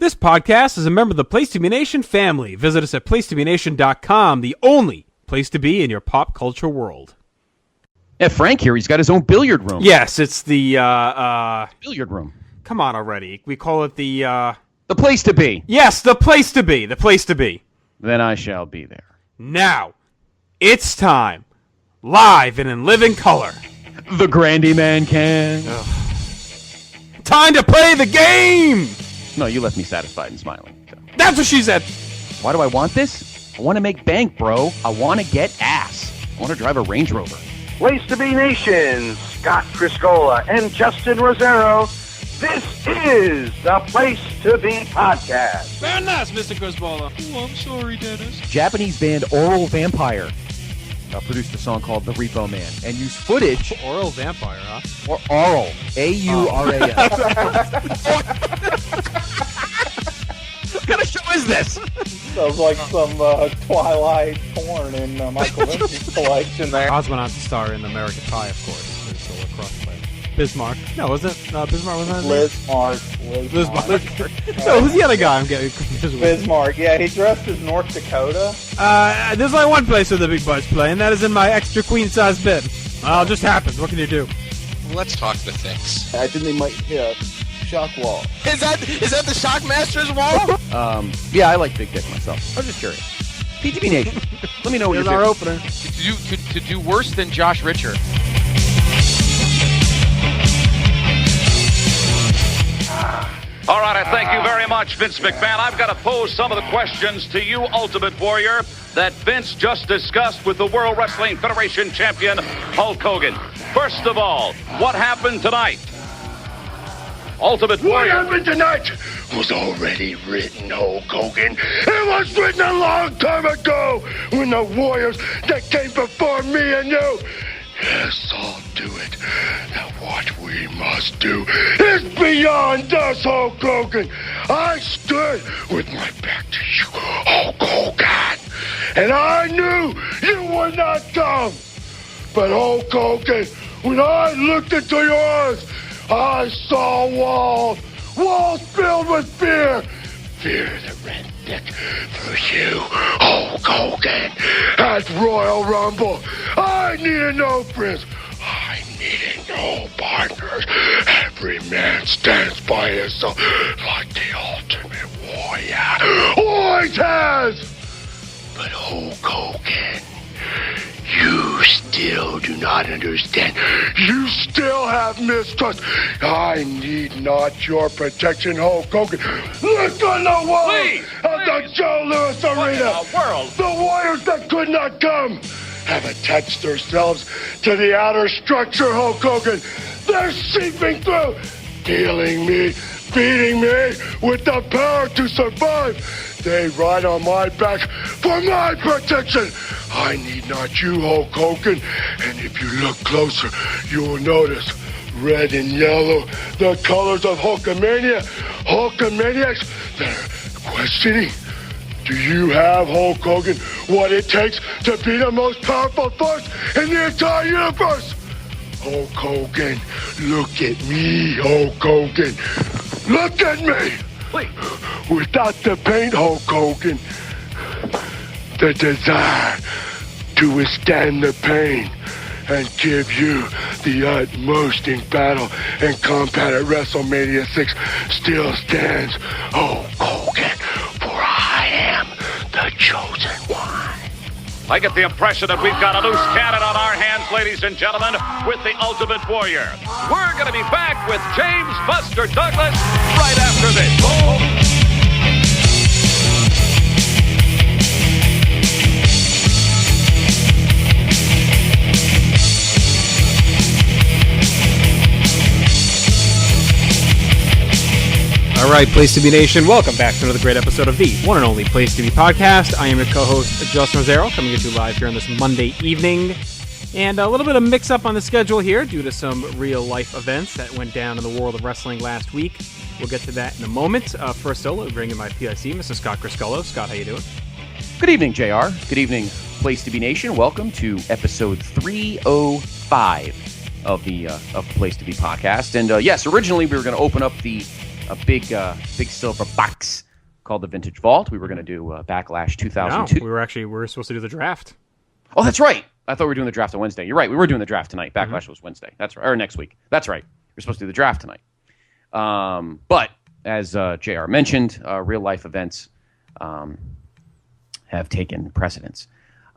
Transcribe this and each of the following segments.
This podcast is a member of the Place to Be Nation family. Visit us at placeToBeNation.com, the only place to be in your pop culture world. Yeah, Frank here, he's got his own billiard room. Yes, it's the, billiard room. Come on already. We call it the place to be. Yes, the place to be. The place to be. Then I shall be there. Now, it's time. Live and in living color. The Grandy Man can. Ugh. Time to play the game! No, you left me satisfied and smiling. So. That's what she said. Why do I want this? I want to make bank, bro. I want to get ass. I want to drive a Range Rover. Place to Be Nation, Scott Criscola and Justin Rosero. This is the Place to Be Podcast. Very nice, Mr. Criscola. Oh, I'm sorry, Dennis. Japanese band Oral Vampire produced a song called The Repo Man and used footage. Oral Vampire, huh? Or Aural. A-U-R-A-L. What kind of show is this? Sounds like some Twilight porn in Michael Vincent's collection there. Oz went on to star in American Pie, of course. It's a lacrosse player. Bismarck. No, was it? Bismarck wasn't it? Bismarck. No, who's the other guy I'm getting confused with? Bismarck, yeah, he dressed as North Dakota. There's only one place where the big buds play, and that is in my extra queen-size bed. Well, it just happens. What can you do? Let's talk the things. I think they might hit a shock wall. Is that the Shockmaster's wall? Yeah, I like big dick myself. I was just curious. PTB Nation, let me know what Here's you're our opener. To do worse than Josh Richard. All right, I thank you very much, Vince McMahon. I've got to pose some of the questions to you, Ultimate Warrior, that Vince just discussed with the World Wrestling Federation champion, Hulk Hogan. First of all, what happened tonight? Ultimate Warrior. What happened tonight was already written, Hulk Hogan. It was written a long time ago when the Warriors that came before me and you. Yes, I'll do it. Now what we must do is beyond us, Hulk Hogan. I stood with my back to you, Hulk Hogan. And I knew you would not come. But Hulk Hogan, when I looked into your eyes, I saw walls filled with fear that ran thick for you, Hulk Hogan. At Royal Rumble, I needed no friends. I needed no partners. Every man stands by himself like the Ultimate Warrior always has. But Hulk Hogan, you still do not understand. You still have mistrust. I need not your protection, Hulk Hogan. Look on the wall of the Joe Louis Arena. The Warriors that could not come have attached themselves to the outer structure, Hulk Hogan. They're seeping through, killing me, beating me with the power to survive. They ride on my back for my protection. I need not you, Hulk Hogan. And if you look closer, you will notice red and yellow, the colors of Hulkamania. Hulkamaniacs that are questioning. Do you have, Hulk Hogan, what it takes to be the most powerful force in the entire universe? Hulk Hogan, look at me, Hulk Hogan. Look at me. Without the pain, Hulk Hogan, the desire to withstand the pain and give you the utmost in battle and combat at WrestleMania 6 still stands, Hulk Hogan, for I am the chosen one. I get the impression that we've got a loose cannon on our hands, ladies and gentlemen, with the Ultimate Warrior. We're going to be back with James Buster Douglas right after this. All right, Place to Be Nation, welcome back to another great episode of the one and only Place to Be Podcast. I am your co-host, Justin Rosero, coming at you live here on this Monday evening. And a little bit of mix-up on the schedule here due to some real-life events that went down in the world of wrestling last week. We'll get to that in a moment. First, though, let me bring in my PIC, Mr. Scott Criscola. Scott, how you doing? Good evening, JR. Good evening, Place to Be Nation. Welcome to episode 305 of the Place to Be podcast. And yes, originally we were going to open up the a big silver box called the Vintage Vault. We were going to do Backlash 2002. No, we were supposed to do the draft. Oh, that's right. I thought we were doing the draft on Wednesday. You're right. We were doing the draft tonight. Backlash was Wednesday. That's right. Or next week. That's right. We're supposed to do the draft tonight. But as JR mentioned, real life events have taken precedence.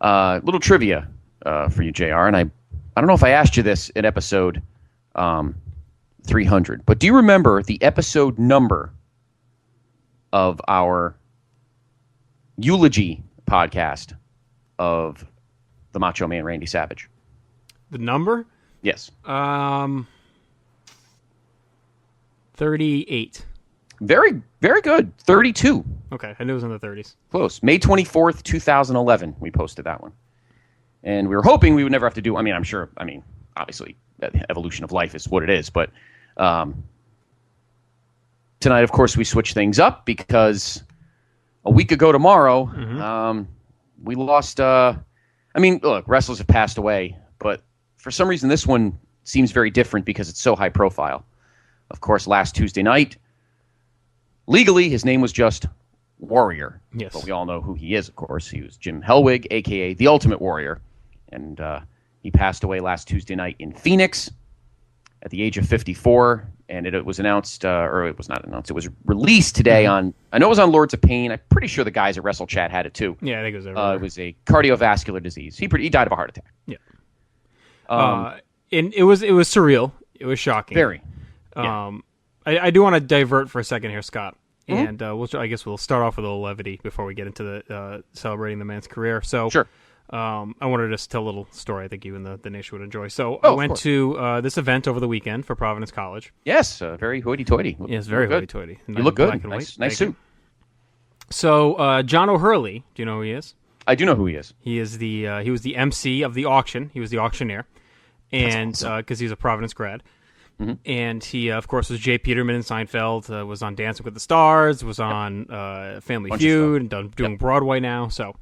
Little trivia for you, JR, and I don't know if I asked you this in episode 300, but do you remember the episode number of our eulogy podcast of the Macho Man Randy Savage? The number? Yes. 38. Very, very good. 32. Okay, I knew it was in the 30s. Close. May 24th, 2011, we posted that one. And we were hoping we would never have to do, obviously, evolution of life is what it is, but tonight, of course, we switched things up because a week ago tomorrow, we lost, look, wrestlers have passed away, but for some reason this one seems very different because it's so high profile. Of course, last Tuesday night, legally, his name was just Warrior. Yes. But we all know who he is, of course. He was Jim Hellwig, a.k.a. The Ultimate Warrior. And he passed away last Tuesday night in Phoenix at the age of 54. And it was announced, or it was not announced, it was released today on, I know it was on Lords of Pain. I'm pretty sure the guys at Wrestle Chat had it too. Yeah, I think it was everywhere. It was a cardiovascular disease. He died of a heart attack. Yeah. And it was surreal. It was shocking. Very. Yeah. I do want to divert for a second here, Scott. And I guess we'll start off with a little levity before we get into the celebrating the man's career. So, sure. I wanted to just tell a little story I think you and the nation would enjoy. So I went to this event over the weekend for Providence College. Yes, very hoity-toity. Yes, very hoity-toity. You look good. Nice suit. So John O'Hurley, do you know who he is? I do know who he is. He is he was the MC of the auction. He was the auctioneer, and because he's a Providence grad. Mm-hmm. And he, of course, was Jay Peterman in Seinfeld, was on Dancing with the Stars, was on Family Feud, and doing Broadway now. So,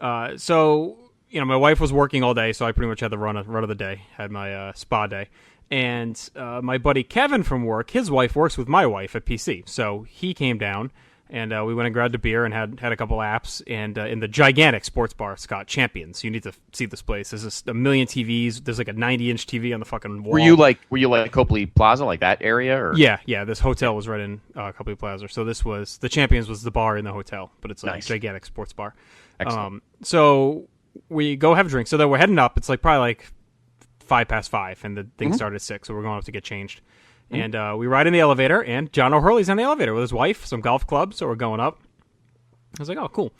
my wife was working all day, so I pretty much had the run of the day, had my spa day. And my buddy Kevin from work, his wife works with my wife at PC. So he came down, and we went and grabbed a beer and had a couple apps. And in the gigantic sports bar, Scott, Champions. You need to see this place. There's a million TVs. There's like a 90-inch TV on the fucking wall. Were you like Copley Plaza, like that area? Or? Yeah. This hotel was right in Copley Plaza. So this was the Champions was the bar in the hotel, but it's a gigantic sports bar. Excellent. So we go have a drink. So then we're heading up. It's probably 5:05, and the thing started at 6. So we're going up to get changed. And we ride in the elevator, and John O'Hurley's on the elevator with his wife, some golf clubs, so we're going up. I was like, oh, cool.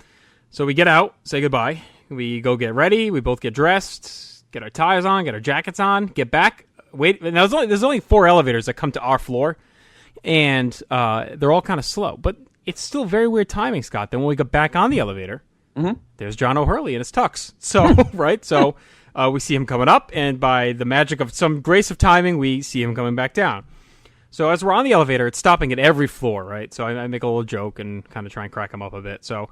So we get out, say goodbye. We go get ready. We both get dressed, get our ties on, get our jackets on, get back. Wait, now there's only 4 elevators that come to our floor, and they're all kind of slow. But it's still very weird timing, Scott. Then when we get back on the elevator, there's John O'Hurley in his tux. So, right? So we see him coming up, and by the magic of some grace of timing, we see him coming back down. So as we're on the elevator, it's stopping at every floor, right? So I make a little joke and kind of try and crack him up a bit. So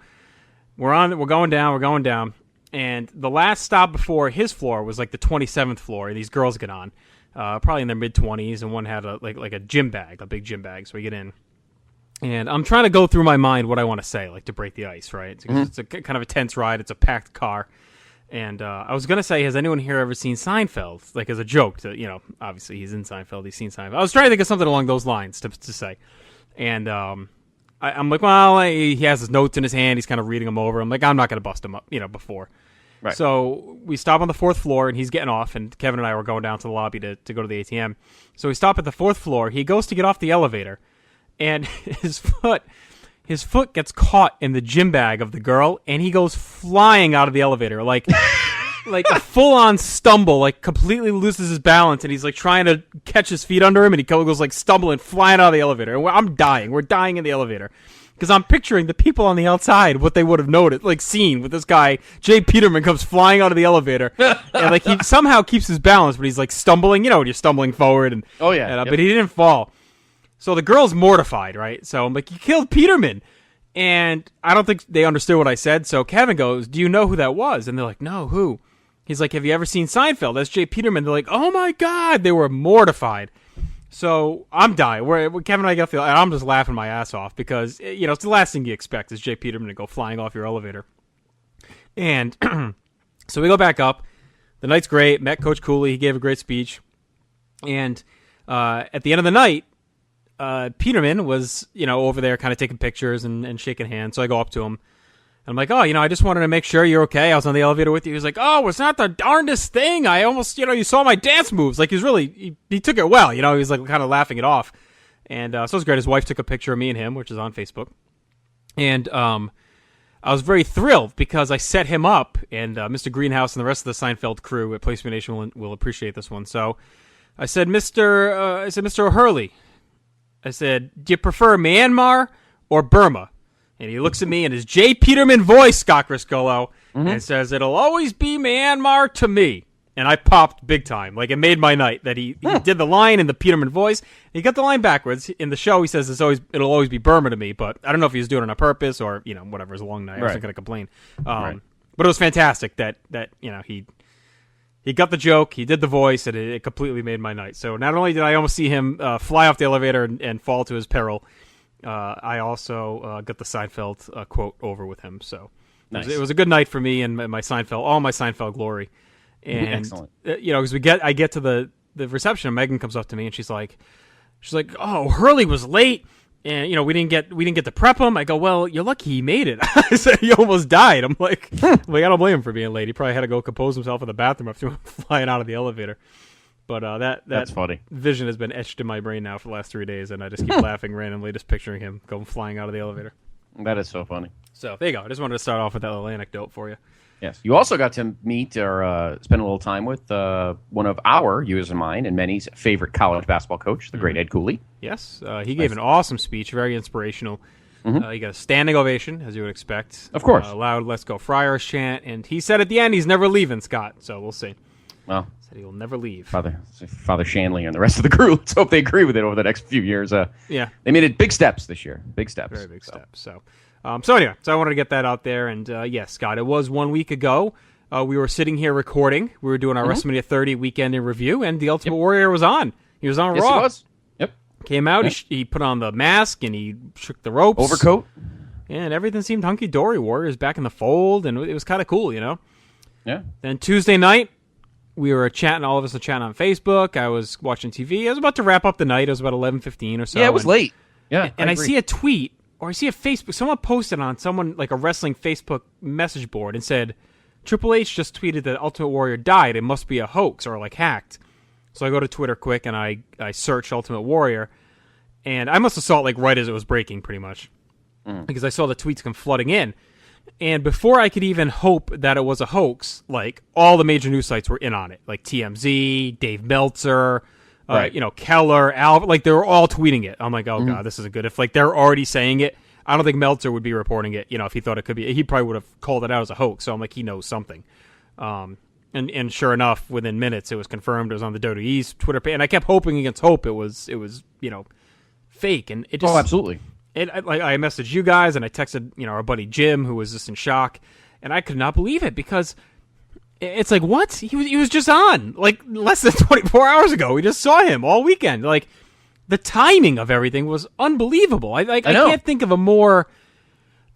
we're going down, and the last stop before his floor was like the 27th floor. And these girls get on, probably in their mid-20s, and one had a gym bag, a big gym bag. So we get in, and I'm trying to go through my mind what I want to say, like to break the ice, right? It's a kind of a tense ride. It's a packed car. And I was going to say, has anyone here ever seen Seinfeld? Like, as a joke to, obviously he's in Seinfeld, he's seen Seinfeld. I was trying to think of something along those lines to say. And I'm like, well, he has his notes in his hand. He's kind of reading them over. I'm like, I'm not going to bust him up, before. Right. So we stop on the 4th floor, and he's getting off, and Kevin and I were going down to the lobby to go to the ATM. So we stop at the 4th floor. He goes to get off the elevator, and his foot gets caught in the gym bag of the girl, and he goes flying out of the elevator, like a full-on stumble, like completely loses his balance, and he's like trying to catch his feet under him, and he goes like stumbling, flying out of the elevator. And I'm dying. We're dying in the elevator. Because I'm picturing the people on the outside, what they would have noticed, like seen with this guy. Jay Peterman comes flying out of the elevator, and like he somehow keeps his balance, but he's like stumbling, when you're stumbling forward. And but he didn't fall. So the girl's mortified, right? So I'm like, you killed Peterman. And I don't think they understood what I said. So Kevin goes, do you know who that was? And they're like, no, who? He's like, have you ever seen Seinfeld? That's Jay Peterman. They're like, oh my God. They were mortified. So I'm dying. Kevin and I got and I'm just laughing my ass off because it's the last thing you expect is Jay Peterman to go flying off your elevator. And so we go back up. The night's great. Met Coach Cooley. He gave a great speech. And at the end of the night, Peterman was over there kind of taking pictures and shaking hands. So I go up to him. And I'm like, oh, I just wanted to make sure you're okay. I was on the elevator with you. He was like, oh, it's not the darndest thing. I almost, you saw my dance moves. Like, he took it well. He was like kind of laughing it off. And so it was great. His wife took a picture of me and him, which is on Facebook. And I was very thrilled because I set him up. And Mr. Greenhouse and the rest of the Seinfeld crew at Place to Be Nation will appreciate this one. So I said, Mr. O'Hurley, I said, do you prefer Myanmar or Burma? And he looks at me in his Jay Peterman voice, Scott Criscolo, and says, it'll always be Myanmar to me. And I popped big time. Like, it made my night that he did the line in the Peterman voice. He got the line backwards. In the show, he says it'll always be Burma to me. But I don't know if he was doing it on purpose or, whatever. It was a long night. I wasn't going to complain. But it was fantastic that he got the joke, he did the voice, and it completely made my night. So not only did I almost see him fly off the elevator and fall to his peril, I also got the Seinfeld quote over with him. So nice. It was a good night for me and my Seinfeld glory. And excellent. Because I get to the reception, and Megan comes up to me and she's like, oh, Hurley was late, and we didn't get to prep him. I go, well, you're lucky he made it. I said he almost died. I'm like, I don't blame him for being late. He probably had to go compose himself in the bathroom after flying out of the elevator. But that's funny. Vision has been etched in my brain now for the last 3 days, and I just keep laughing randomly, just picturing him going flying out of the elevator. That is so funny. So there you go. I just wanted to start off with that little anecdote for you. Yes. You also got to meet or spend a little time with one of yours and mine, and many's favorite college basketball coach, the great Ed Cooley. Yes. He gave an awesome speech, very inspirational. He got a standing ovation, as you would expect. Of course. Loud Let's Go Friars chant, and he said at the end he's never leaving, Scott, so we'll see. Well, said he will never leave. Father Shanley and the rest of the crew. Let's hope they agree with it over the next few years. Yeah, they made it big steps this year. Big steps. Very big steps. So anyway, I wanted to get that out there. And yes, Scott, it was 1 week ago. We were sitting here recording. We were doing our WrestleMania 30 weekend in review, and the Ultimate Warrior was on. He was on Raw. Yes, he was. Yep. Came out. Yep. He put on the mask and he shook the ropes. Overcoat. And everything seemed hunky dory. Warrior's back in the fold, and it was kind of cool, Yeah. Then Tuesday night, we were chatting. All of us were chatting on Facebook. I was watching TV. I was about to wrap up the night. It was about 11:15 or so. Yeah, it was late. Yeah, and I see a tweet or I see a Facebook. Someone posted on like a wrestling Facebook message board and said, Triple H just tweeted that Ultimate Warrior died. It must be a hoax or like hacked. So I go to Twitter quick and I search Ultimate Warrior, and I must have saw it like right as it was breaking, pretty much, because I saw the tweets come flooding in. And before I could even hope that it was a hoax, like all the major news sites were in on it, like TMZ, Dave Meltzer, Keller, Al, like they were all tweeting it. I'm like, oh god, this isn't good. If like they're already saying it, I don't think Meltzer would be reporting it. If he thought it could be, he probably would have called it out as a hoax. So I'm like, he knows something. And sure enough, within minutes, it was confirmed. It was on the WWE's Twitter page, and I kept hoping against hope it was fake. And it just, absolutely. I messaged you guys, and I texted our buddy Jim, who was just in shock, and I could not believe it because it's like, what? He was just on like less than 24 hours ago. We just saw him all weekend. Like the timing of everything was unbelievable. I can't think of a more.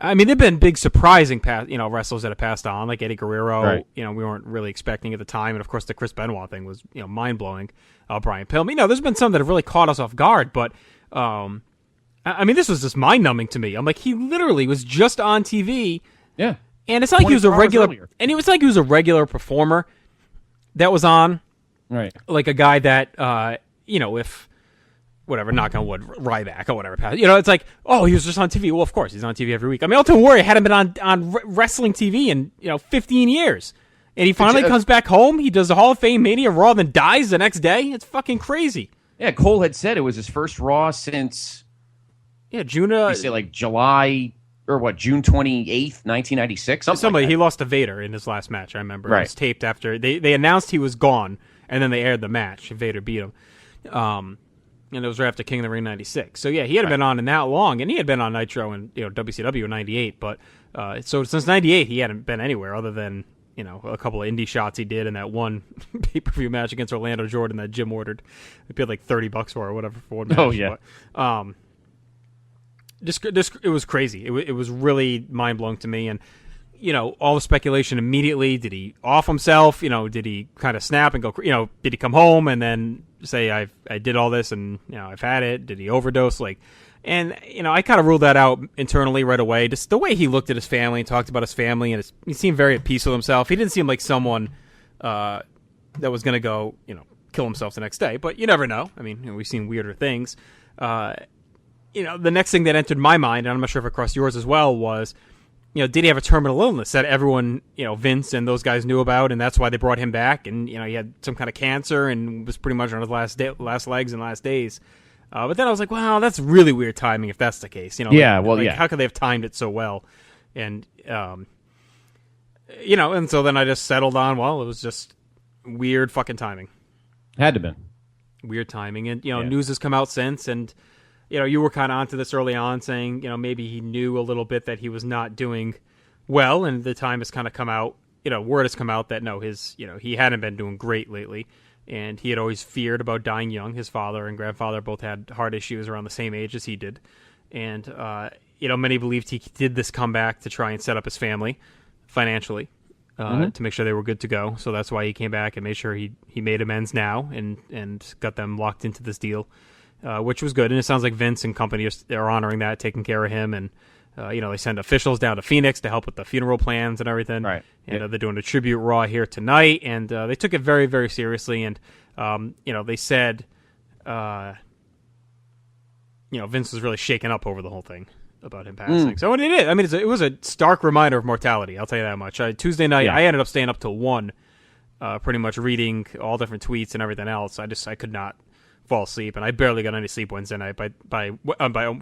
I mean, there've been big surprising wrestlers that have passed on, like Eddie Guerrero. Right. We weren't really expecting at the time, and of course the Chris Benoit thing was mind blowing. Brian Pillman. There's been some that have really caught us off guard, but I mean, this was just mind numbing to me. I'm like, he literally was just on TV. Yeah. And it's not like he was a regular, and it was like he was a regular performer that was on, right? Like a guy that, if whatever, knock on wood, Ryback or whatever, it's like, oh, he was just on TV. Well, of course, he's on TV every week. I mean, Ultimate Warrior hadn't been on wrestling TV in 15 years, and he finally comes back home. He does the Hall of Fame Mania Raw, then dies the next day. It's fucking crazy. Yeah, Cole had said it was his first Raw since June. You say like July. Or what, June 28th, 1996? Somebody, he lost to Vader in his last match, I remember. Right. It was taped after. They announced he was gone, and then they aired the match. Vader beat him. And it was right after King of the Ring 96. So, yeah, he hadn't been on in that long, and he had been on Nitro and WCW in 98. But so since 98, he hadn't been anywhere other than, a couple of indie shots he did in that one pay-per-view match against Orlando Jordan that Jim ordered. He paid like $30 for or whatever for one match. Oh yeah. But, it was crazy. It was really mind blowing to me, and all the speculation immediately. Did he off himself? Did he kind of snap and go? Did he come home and then say I did all this and I've had it? Did he overdose? And I kind of ruled that out internally right away. Just the way he looked at his family and talked about his family, and he seemed very at peace with himself. He didn't seem like someone that was going to go kill himself the next day. But you never know. I mean, we've seen weirder things. The next thing that entered my mind, and I'm not sure if it crossed yours as well, was, did he have a terminal illness that everyone, Vince and those guys knew about, and that's why they brought him back? And, he had some kind of cancer and was pretty much on his last legs and last days. But then I was like, wow, that's really weird timing if that's the case. Yeah, how could they have timed it so well? And, and so then I just settled on, well, it was just weird fucking timing. Had to been. Weird timing. And, news has come out since, and, you were kind of onto this early on saying, maybe he knew a little bit that he was not doing well, and the time has kind of come out, word has come out that, no, he hadn't been doing great lately. And he had always feared about dying young. His father and grandfather both had heart issues around the same age as he did. And, many believed he did this comeback to try and set up his family financially to make sure they were good to go. So that's why he came back and made sure he made amends now and got them locked into this deal, which was good. And it sounds like Vince and company are honoring that, taking care of him. And, they send officials down to Phoenix to help with the funeral plans and everything. Right. And they're doing a tribute Raw here tonight, and they took it very, very seriously. And they said, Vince was really shaken up over the whole thing about him passing. So it is. I mean, it was a stark reminder of mortality. I'll tell you that much. Tuesday night, I ended up staying up till 1, pretty much reading all different tweets and everything else. I could not fall asleep, and I barely got any sleep Wednesday night. By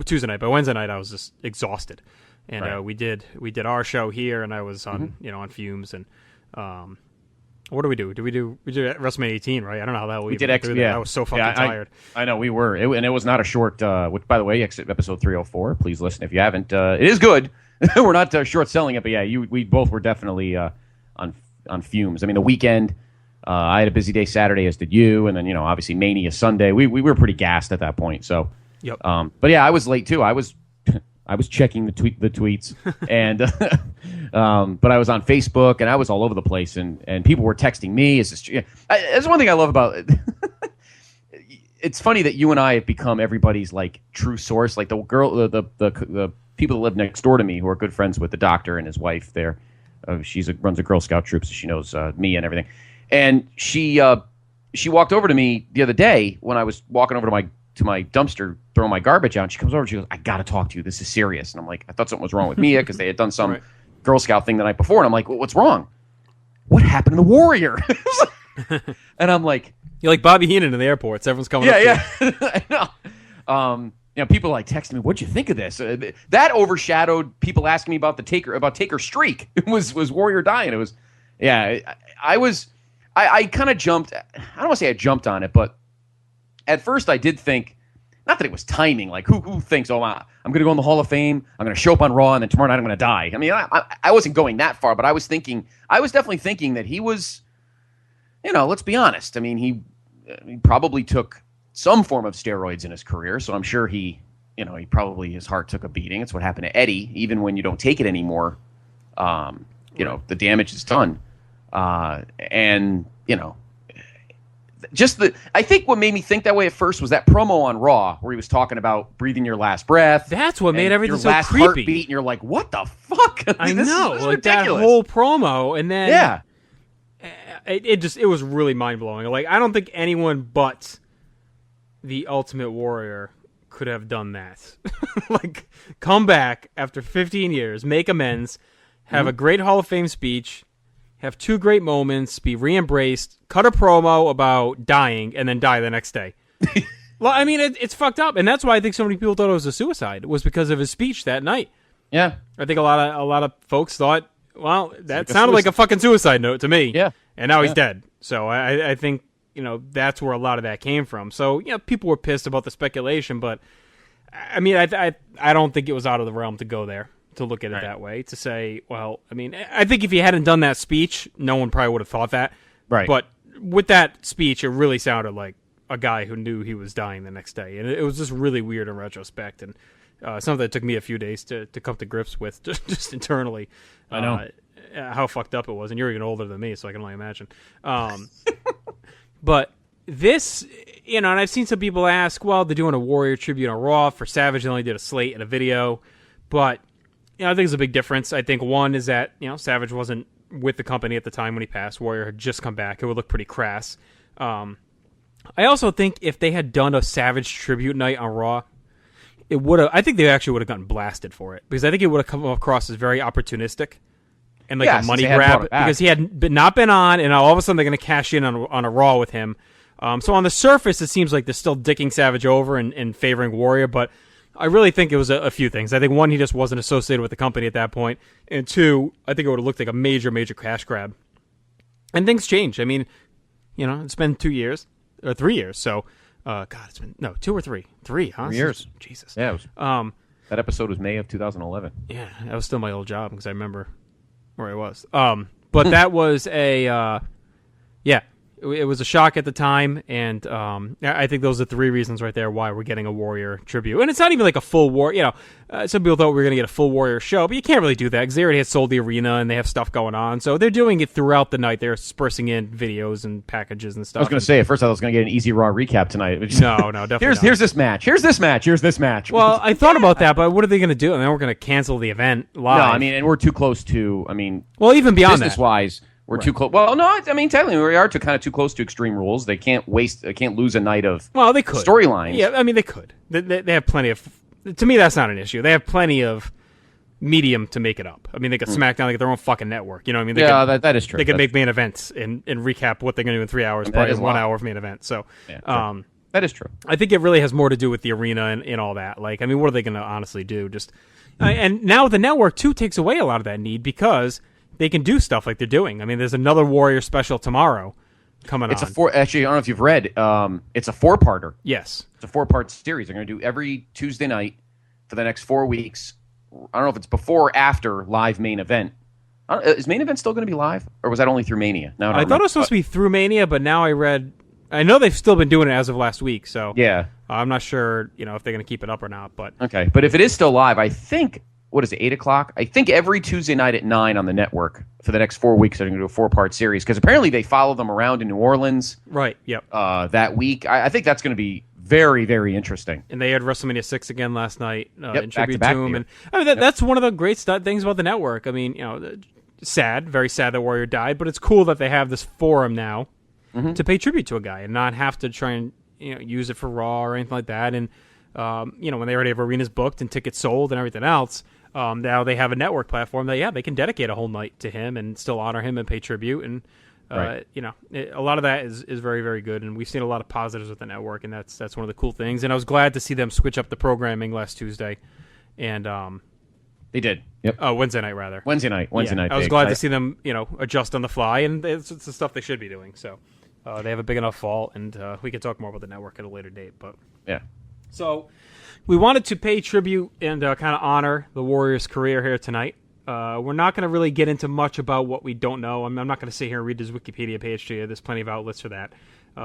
Tuesday night, by Wednesday night, I was just exhausted. And right. we did our show here, and I was on on fumes. And what do we do? We did WrestleMania 18, right? I don't know how that we did. I was so fucking tired. I know we were, and it was not a short. Which, by the way, episode 304. Please listen if you haven't. It is good. We're not short selling it, but yeah, we both were definitely on fumes. I mean, the weekend. I had a busy day Saturday, as did you, and then obviously Mania Sunday. We were pretty gassed at that point. So, yep. But yeah, I was late too. I was checking the tweets, and but I was on Facebook and I was all over the place, and people were texting me. That's one thing I love about it. It's funny that you and I have become everybody's like true source. Like the people that live next door to me who are good friends with the doctor and his wife. There, runs a Girl Scout troop, so she knows me and everything. And she walked over to me the other day when I was walking over to my dumpster throwing my garbage out. And she comes over and she goes, "I got to talk to you. This is serious." And I'm like, I thought something was wrong with Mia because they had done some Girl Scout thing the night before. And I'm like, "What's wrong? What happened to the Warrior?" And I'm like, you're like Bobby Heenan in the airports. Everyone's coming up to you. I know. People like texting me, "What'd you think of this?" That overshadowed people asking me about Taker's streak. It was Warrior dying. It was, I kind of jumped. I don't want to say I jumped on it, but at first I did think, not that it was timing. Like who thinks, I'm going to go in the Hall of Fame, I'm going to show up on Raw, and then tomorrow night I'm going to die. I mean, I wasn't going that far, but I was definitely thinking that he was, let's be honest. I mean, he probably took some form of steroids in his career, so I'm sure he probably his heart took a beating. It's what happened to Eddie. Even when you don't take it anymore, the damage is done. And I think what made me think that way at first was that promo on Raw where he was talking about breathing your last breath. That's what made everything so last creepy. Heartbeat, and you're like, what the fuck? I know, this is like ridiculous. that whole promo, and then it was really mind blowing. Like I don't think anyone but the Ultimate Warrior could have done that. Like come back after 15 years, make amends, have a great Hall of Fame speech. Have 2 great moments, be re-embraced, cut a promo about dying, and then die the next day. Well, I mean, it's fucked up, and that's why I think so many people thought it was a suicide, was because of his speech that night. Yeah. I think a lot of folks thought, well, that sounded like a fucking suicide note to me. Yeah. And now he's dead. So I think, that's where a lot of that came from. So, people were pissed about the speculation, but, I mean, I don't think it was out of the realm to go there. to look at it that way, to say, well, I mean, I think if he hadn't done that speech, no one probably would have thought that. Right. But with that speech, it really sounded like a guy who knew he was dying the next day. And it was just really weird in retrospect. And something that took me a few days to come to grips with just internally. I know. How fucked up it was. And you're even older than me, so I can only imagine. But this, and I've seen some people ask, well, they're doing a Warrior tribute on Raw. For Savage, they only did a slate and a video. But, I think there's a big difference. I think one is that, Savage wasn't with the company at the time when he passed. Warrior had just come back. It would look pretty crass. I also think if they had done a Savage tribute night on Raw, it would have. I think they actually would have gotten blasted for it, because I think it would have come across as very opportunistic and like a money grab, because he had not been on, and all of a sudden they're going to cash in on a Raw with him. So on the surface, it seems like they're still dicking Savage over and favoring Warrior, but I really think it was a few things. I think, one, he just wasn't associated with the company at that point, and two, I think it would have looked like a major, major cash grab. And things change. I mean, it's been 2 years. Or 3 years, so it's been 2 or 3, huh? 3 years. Jesus. Yeah. It was, that episode was May of 2011. Yeah, that was still my old job because I remember where I was. But that was it was a shock at the time, and I think those are 3 reasons right there why we're getting a Warrior tribute. And it's not even like a full Warrior. Some people thought we were going to get a full Warrior show, but you can't really do that because they already had sold the arena and they have stuff going on. So they're doing it throughout the night. They're dispersing in videos and packages and stuff. I was going to say, at first I was going to get an easy Raw recap tonight. No, definitely not. Here's this match. Here's this match. Here's this match. Well, I thought about that, but what are they going to do? And then we're going to cancel the event live. No, and we're too close to, well, even beyond that. Business-wise, we're too close. Well, no, technically we are too close to Extreme Rules. They can't lose a night of they could storylines. Yeah, they could. They have plenty of. To me, that's not an issue. They have plenty of medium to make it up. They could SmackDown, they get their own fucking network. You know what I mean? That is true. They could make main events and recap what they're going to do in 3 hours, probably in 1 hour of main event. So, that is true. I think it really has more to do with the arena and all that. Like, what are they going to honestly do? Just and now the network too takes away a lot of that need, because they can do stuff like they're doing. There's another Warrior special tomorrow coming on. Actually, I don't know if you've read. It's a 4-parter. Yes. It's a 4-part series. They're going to do every Tuesday night for the next 4 weeks. I don't know if it's before or after live main event. Is main event still going to be live? Or was that only through Mania? No, I thought it was supposed to be through Mania, but now I know they've still been doing it as of last week. So yeah. I'm not sure, if they're going to keep it up or not. But okay. But if it is still live, I think... What is it, 8 o'clock? I think every Tuesday night at 9 on the network for the next 4 weeks they're going to do a 4-part series, because apparently they follow them around in New Orleans. Right, yep. That week. I think that's going to be very, very interesting. And they had WrestleMania 6 again last night in tribute back-to-back to him. And that's one of the great things about the network. Sad, very sad that Warrior died, but it's cool that they have this forum now to pay tribute to a guy and not have to try and use it for Raw or anything like that. And when they already have arenas booked and tickets sold and everything else, now they have a network platform that they can dedicate a whole night to him and still honor him and pay tribute. And a lot of that is very, very good, and we've seen a lot of positives with the network, and that's one of the cool things. And I was glad to see them switch up the programming last Tuesday, and they did. Yep. Wednesday night rather. Wednesday night. I was glad to see them adjust on the fly, and it's the stuff they should be doing. So they have a big enough fault, and we can talk more about the network at a later date. But yeah. So we wanted to pay tribute and kind of honor the Warriors' career here tonight. We're not going to really get into much about what we don't know. I'm not going to sit here and read his Wikipedia page to you. There's plenty of outlets for that.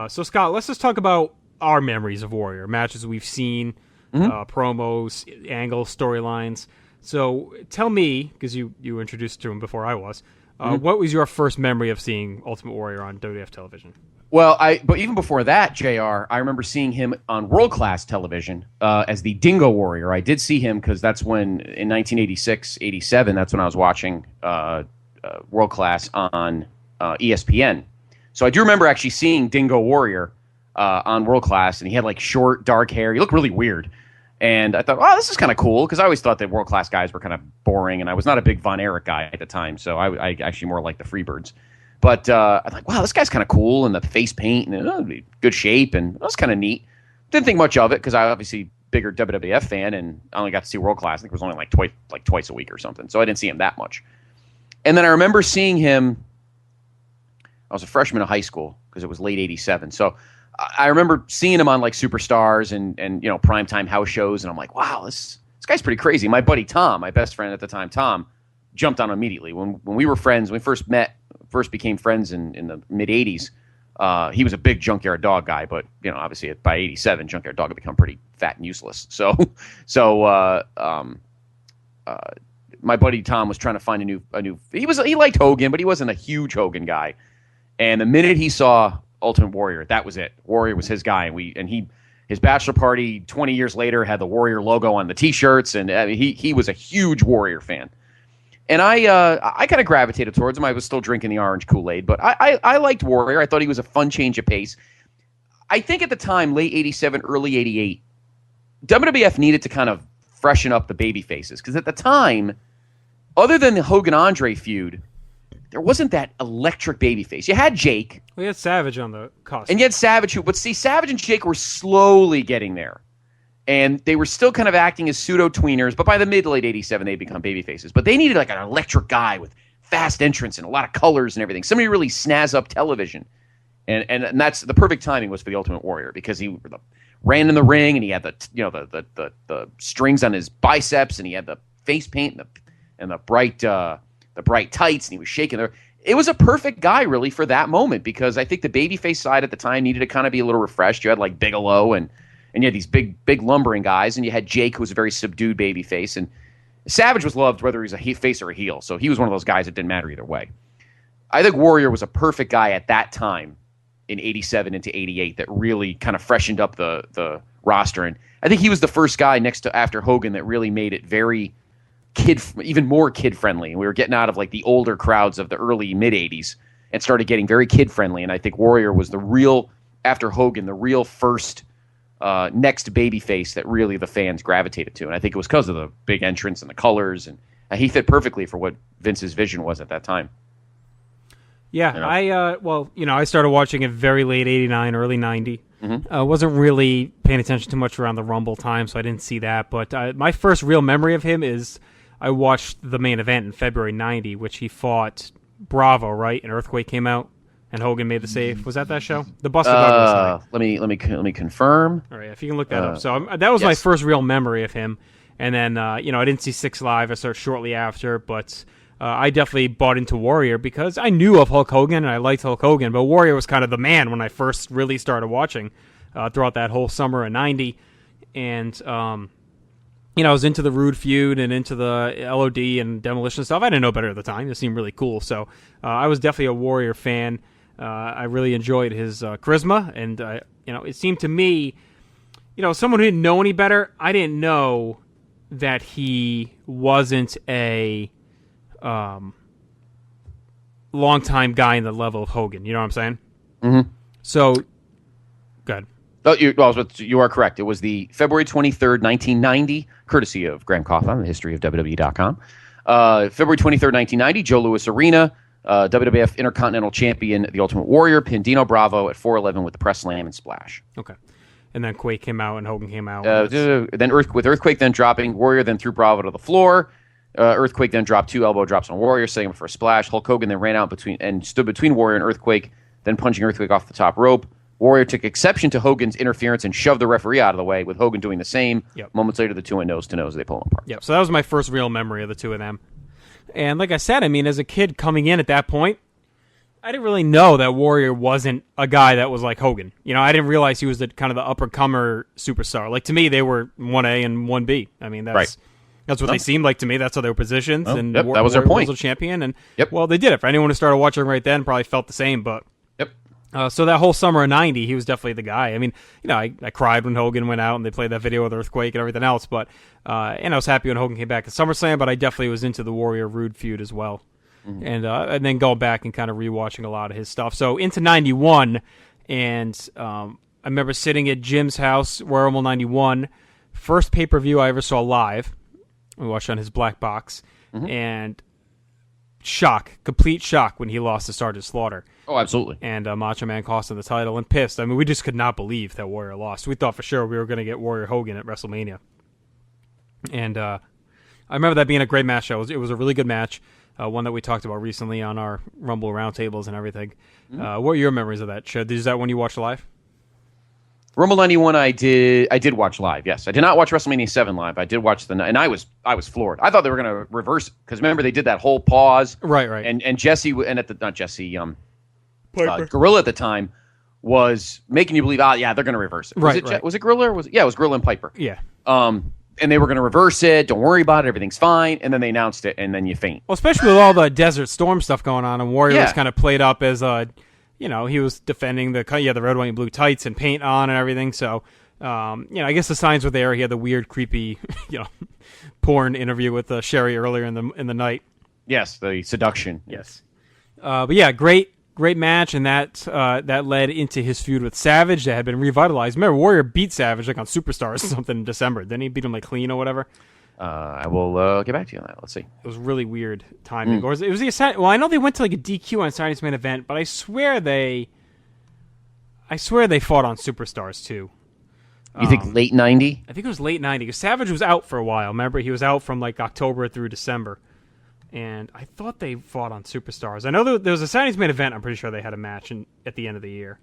So, Scott, let's just talk about our memories of Warrior, matches we've seen, promos, angles, storylines. So tell me, because you introduced to him before I was, what was your first memory of seeing Ultimate Warrior on WWF television? Well, but even before that, JR, I remember seeing him on world-class television as the Dingo Warrior. I did see him because that's when, in 1986, 87, that's when I was watching world-class on ESPN. So I do remember actually seeing Dingo Warrior on world-class, and he had like short, dark hair. He looked really weird. And I thought, oh, this is kind of cool, because I always thought that world-class guys were kind of boring, and I was not a big Von Erich guy at the time, so I actually more liked the Freebirds. But I'm like, wow, this guy's kind of cool, and the face paint, and good shape, and that was kind of neat. Didn't think much of it, because I obviously bigger WWF fan, and I only got to see World Class. I think it was only like twice a week or something, so I didn't see him that much. And then I remember seeing him. I was a freshman in high school, because it was late '87. So I remember seeing him on like Superstars and primetime house shows, and I'm like, wow, this this guy's pretty crazy. My buddy Tom, my best friend at the time, Tom, jumped on him immediately. When we were friends, when we first became friends in the mid-'80s, he was a big Junkyard Dog guy, but obviously by '87, Junkyard Dog had become pretty fat and useless. So my buddy Tom was trying to find a new. He liked Hogan, but he wasn't a huge Hogan guy. And the minute he saw Ultimate Warrior, that was it. Warrior was his guy, and his bachelor party 20 years later had the Warrior logo on the T-shirts, and he was a huge Warrior fan. And I kind of gravitated towards him. I was still drinking the orange Kool-Aid, but I liked Warrior. I thought he was a fun change of pace. I think at the time, late '87, early '88, WWF needed to kind of freshen up the baby faces, because at the time, other than the Hogan-Andre feud, there wasn't that electric babyface. You had Jake. We had Savage on the costume. And you had Savage, but Savage and Jake were slowly getting there. And they were still kind of acting as pseudo-tweeners, but by the mid-late '87, they'd become babyfaces. But they needed like an electric guy with fast entrance and a lot of colors and everything. Somebody really snazz up television. And that's the perfect timing was for the Ultimate Warrior, because he ran in the ring and he had the strings on his biceps, and he had the face paint and the bright tights, and he was shaking there. It was a perfect guy, really, for that moment, because I think the babyface side at the time needed to kind of be a little refreshed. You had like Bigelow, and you had these big lumbering guys, and you had Jake, who was a very subdued babyface, and Savage was loved whether he was a face or a heel, so he was one of those guys that didn't matter either way. I think Warrior was a perfect guy at that time in '87 into '88 that really kind of freshened up the roster, and I think he was the first guy after Hogan that really made it very even more kid friendly. And we were getting out of like the older crowds of the early mid '80s and started getting very kid friendly. And I think Warrior was after Hogan, the real first next babyface that really the fans gravitated to. And I think it was because of the big entrance and the colors, and he fit perfectly for what Vince's vision was at that time. Yeah, I started watching it very late '89, early '90. Mm-hmm. Wasn't really paying attention too much around the Rumble time, so I didn't see that. But my first real memory of him is I watched the main event in February '90, which he fought Bravo, right? And Earthquake came out, and Hogan made the save. Was that show? The Buster Douglas night. Let me confirm. All right, if you can look that up. So that was my first real memory of him. And then I didn't see Six Live. I started shortly after, but I definitely bought into Warrior because I knew of Hulk Hogan and I liked Hulk Hogan, but Warrior was kind of the man when I first really started watching throughout that whole summer of '90. And I was into the Rude feud and into the LOD and Demolition stuff. I didn't know better at the time. It seemed really cool. So I was definitely a Warrior fan. I really enjoyed his charisma, and it seemed to me, someone who didn't know any better, I didn't know that he wasn't a long-time guy in the level of Hogan. You know what I'm saying? Mm-hmm. So, good. Oh, you are correct. It was the February 23rd, 1990, courtesy of Graham Coughlin, the history of WWE.com. February 23rd, 1990, Joe Louis Arena, WWF Intercontinental Champion, The Ultimate Warrior, pinned Dino Bravo at 411 with the press slam and splash. Okay. And then Quake came out and Hogan came out. Then Earthquake then dropping, Warrior then threw Bravo to the floor. Earthquake then dropped 2 elbow drops on Warrior, setting him for a splash. Hulk Hogan then ran out and stood between Warrior and Earthquake, then punching Earthquake off the top rope. Warrior took exception to Hogan's interference and shoved the referee out of the way, with Hogan doing the same. Yep. Moments later, the two went nose to nose. They pull them apart. Yep. So that was my first real memory of the two of them. And like I said, as a kid coming in at that point, I didn't really know that Warrior wasn't a guy that was like Hogan. I didn't realize he was the kind of the upper-comer superstar. Like, to me, they were 1A and 1B. That's what they seemed like to me. That's how they were positioned. And that was their point. Was a champion. And, well, they did it. For anyone who started watching right then probably felt the same. But so that whole summer of '90, he was definitely the guy. I cried when Hogan went out and they played that video with Earthquake and everything else. But and I was happy when Hogan came back at SummerSlam, but I definitely was into the Warrior Rude feud as well. Mm-hmm. And then going back and kind of rewatching a lot of his stuff. So into '91, and I remember sitting at Jim's house, Royal Rumble '91, first pay-per-view I ever saw live. We watched on his black box, and complete shock when he lost to Sergeant Slaughter. Oh, absolutely. And Macho Man cost him the title and pissed. We just could not believe that Warrior lost. We thought for sure we were going to get Warrior Hogan at WrestleMania. And I remember that being a great match. It was a really good match, one that we talked about recently on our Rumble roundtables and everything. What are your memories of that show? Is that one you watched live? Rumble 91 I did watch live. Yes. I did not watch WrestleMania 7 live. I did watch and I was floored. I thought they were going to reverse it because remember they did that whole pause. Right. And Jesse not Jesse Gorilla at the time was making you believe they're going to reverse it. Was it Gorilla or it was Gorilla and Piper. Yeah. And they were going to reverse it. Don't worry about it. Everything's fine. And then they announced it, and then you faint. Well, especially with all the Desert Storm stuff going on, and Warrior was kind of played up as he was defending the red, white, and blue tights and paint on and everything. So, I guess the signs were there. He had the weird, creepy, porn interview with Sherry earlier in the night. Yes, the seduction. Yes. But yeah, great match, and that led into his feud with Savage that had been revitalized. Remember, Warrior beat Savage like on Superstars or something in December. Didn't he beat him like clean or whatever? I will get back to you on that. Let's see. It was really weird timing. Or it was I know they went to like a DQ on Saturday's main event, but I swear they fought on Superstars too. You think late 90? I think it was late 90 because Savage was out for a while. Remember, he was out from like October through December. And I thought they fought on Superstars. I know there was a Saturday's main event. I'm pretty sure they had a match at the end of the year.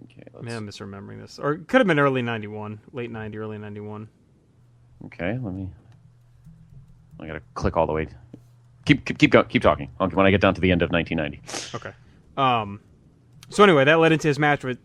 Okay, I'm misremembering this. Or it could have been early 91. Late 90, early 91. Okay, I got to click all the way. Keep talking when I get down to the end of 1990. Okay. So anyway, that led into his match with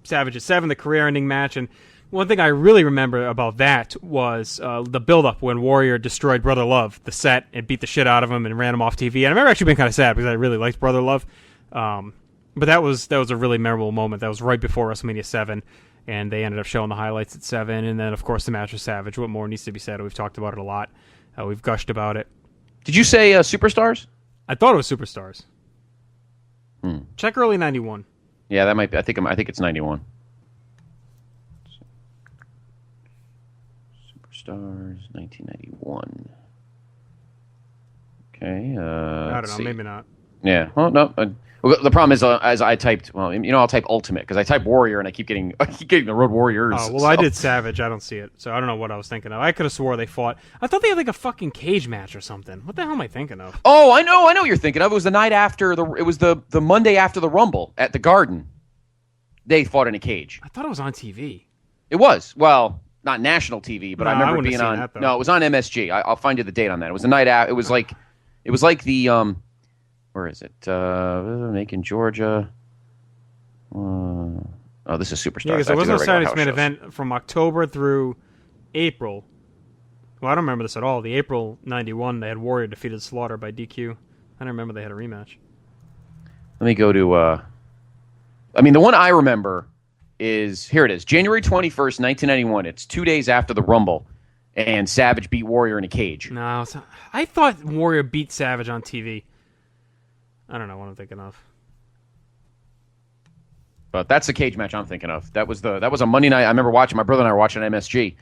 Savage at 7, the career-ending match. And one thing I really remember about that was the build-up when Warrior destroyed Brother Love, the set, and beat the shit out of him and ran him off TV. And I remember actually being kind of sad because I really liked Brother Love. But that was a really memorable moment. That was right before WrestleMania 7, and they ended up showing the highlights at 7. And then, of course, the match with Savage. What more needs to be said? We've talked about it a lot. We've gushed about it. Did you say Superstars? I thought it was Superstars. Check early 91. Yeah, that might be. I think it's 91. Stars, 1991. Okay. I don't know. Maybe not. Yeah. Well, no. The problem is, as I typed, I'll type Ultimate because I type Warrior and I keep getting the Road Warriors. Oh well, I did Savage. I don't see it, so I don't know what I was thinking of. I could have swore they fought. I thought they had like a fucking cage match or something. What the hell am I thinking of? Oh, I know what you're thinking of. It was the night after It was the Monday after the Rumble at the Garden. They fought in a cage. I thought it was on TV. It was. Well, not national TV, but No, I remember wouldn't being have on. seen that, though. No, it was on MSG. I'll find you the date on that. It was the night out. It was like the where is it? Macon, Georgia. Oh, this is Superstars. Yeah, because there was no Saturday's main event from October through April. Well, I don't remember this at all. The April 91, they had Warrior defeated Slaughter by DQ. I don't remember they had a rematch. Let me go to. The one I remember is here. It is January 21st, 1991. It's 2 days after the Rumble, and Savage beat Warrior in a cage. No, I thought Warrior beat Savage on TV. I don't know what I'm thinking of. But that's the cage match I'm thinking of. That was a Monday night. I remember watching. My brother and I were watching MSG,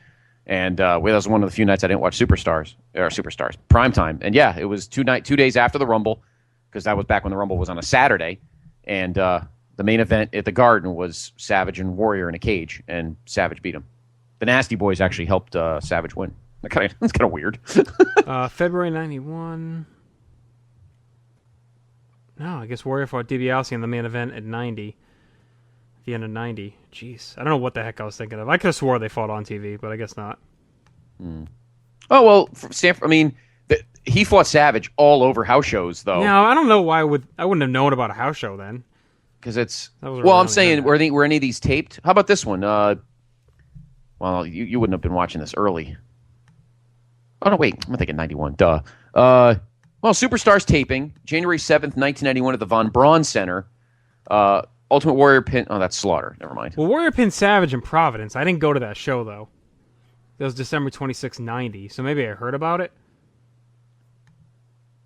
and that was one of the few nights I didn't watch Superstars Primetime. And yeah, it was 2 days after the Rumble, because that was back when the Rumble was on a Saturday, and the main event at the Garden was Savage and Warrior in a cage, and Savage beat him. The Nasty Boys actually helped Savage win. That's kind of weird. February 91. No, I guess Warrior fought DiBiase in the main event at 90. At the end of 90. Jeez. I don't know what the heck I was thinking of. I could have swore they fought on TV, but I guess not. Oh, well, Stanford, he fought Savage all over house shows, though. No, I don't know why I wouldn't have known about a house show then. Because it's... Well, I'm saying, were any of these taped? How about this one? Well, you wouldn't have been watching this early. Oh, no, wait. I'm thinking 91. Duh. Well, Superstars taping, January 7th, 1991 at the Von Braun Center. Ultimate Warrior pin... Oh, that's Slaughter. Never mind. Well, Warrior pinned Savage in Providence. I didn't go to that show, though. That was December 26, 90, so maybe I heard about it.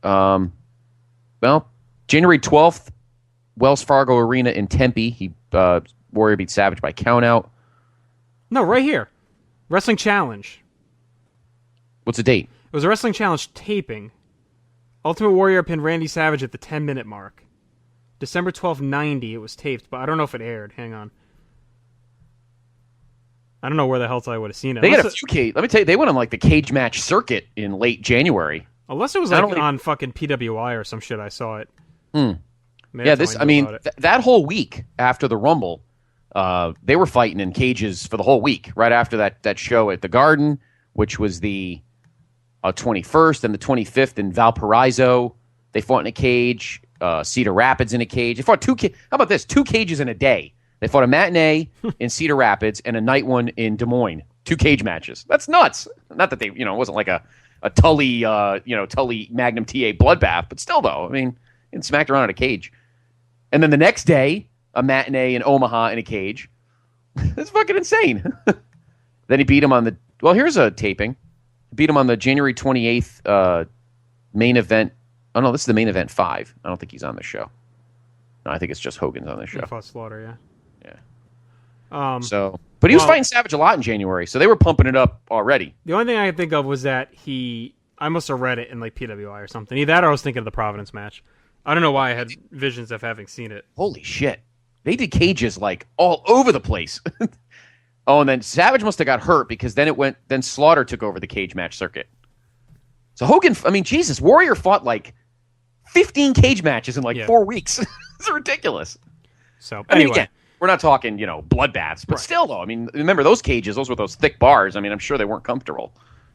Well, January 12th, Wells Fargo Arena in Tempe. Warrior beat Savage by countout. No, right here. Wrestling Challenge. What's the date? It was a Wrestling Challenge taping. Ultimate Warrior pinned Randy Savage at the 10-minute mark. December 12th, 90, it was taped, but I don't know if it aired. Hang on. I don't know where the hell I would have seen it. They got a few cage. Let me tell you, they went on like the cage match circuit in late January. Unless it was like on fucking PWI or some shit, I saw it. Yeah, that whole week after the Rumble, they were fighting in cages for the whole week right after that show at the Garden, which was the 21st, and the 25th in Valparaiso. They fought in a cage. Cedar Rapids in a cage. They fought how about this? 2 cages in a day. They fought a matinee in Cedar Rapids and a night one in Des Moines. 2 cage matches. That's nuts. Not that they, it wasn't like a Tully, Tully Magnum TA bloodbath, but still though, I mean, and smacked around in a cage. And then the next day, a matinee in Omaha in a cage. That's fucking insane. Then he beat him on here's a taping. He beat him on the January 28th main event. Oh no, this is the main event 5. I don't think he's on the show. No, I think it's just Hogan's on the show. He fought Slaughter, yeah. But he was fighting Savage a lot in January, so they were pumping it up already. The only thing I could think of was that I must have read it in like PWI or something. Either that or I was thinking of the Providence match. I don't know why I had visions of having seen it. Holy shit. They did cages like all over the place. Oh, and then Savage must have got hurt because then Slaughter took over the cage match circuit. So Hogan, Jesus, Warrior fought like 15 cage matches in 4 weeks. It's ridiculous. So anyway. Again, we're not talking, bloodbaths, but still though, remember those cages, those were those thick bars. I'm sure they weren't comfortable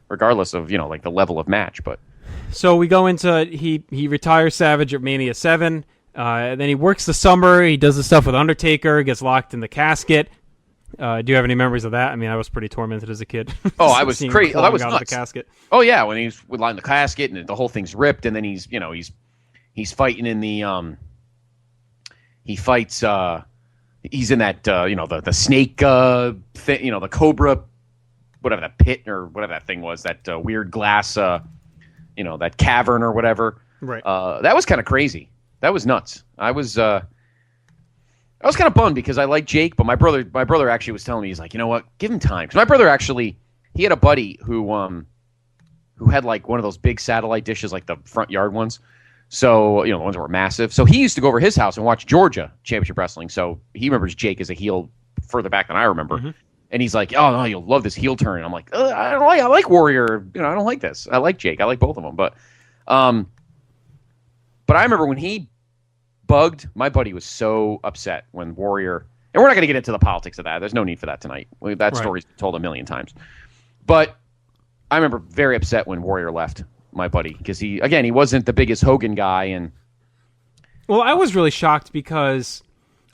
regardless of, like the level of match, but. So we go into, he retires Savage at Mania 7. Then he works the summer. He does the stuff with Undertaker, gets locked in the casket. Do you have any memories of that? I was pretty tormented as a kid. Oh, I was crazy. Oh, that was nuts. The casket. Oh yeah, when he's in the casket and the whole thing's ripped, and then he's fighting in the he's in that the snake thing, the cobra, whatever that pit or whatever that thing was, that weird glass, that cavern or whatever. Right. That was kind of crazy. That was nuts. I was kind of bummed because I like Jake, but my brother actually was telling me, he's like, you know what, give him time. Because my brother actually, he had a buddy who had like one of those big satellite dishes, like the front yard ones. So, the ones that were massive. So he used to go over his house and watch Georgia Championship Wrestling. So he remembers Jake as a heel further back than I remember. Mm-hmm. And he's like, oh no, you'll love this heel turn. And I'm like, I like Warrior. I don't like this. I like Jake. I like both of them. But I remember when he bugged, my buddy was so upset when Warrior, and we're not going to get into the politics of that. There's no need for that tonight. That story's been told a million times. But I remember very upset when Warrior left, my buddy, because he wasn't the biggest Hogan guy. And well, I was really shocked because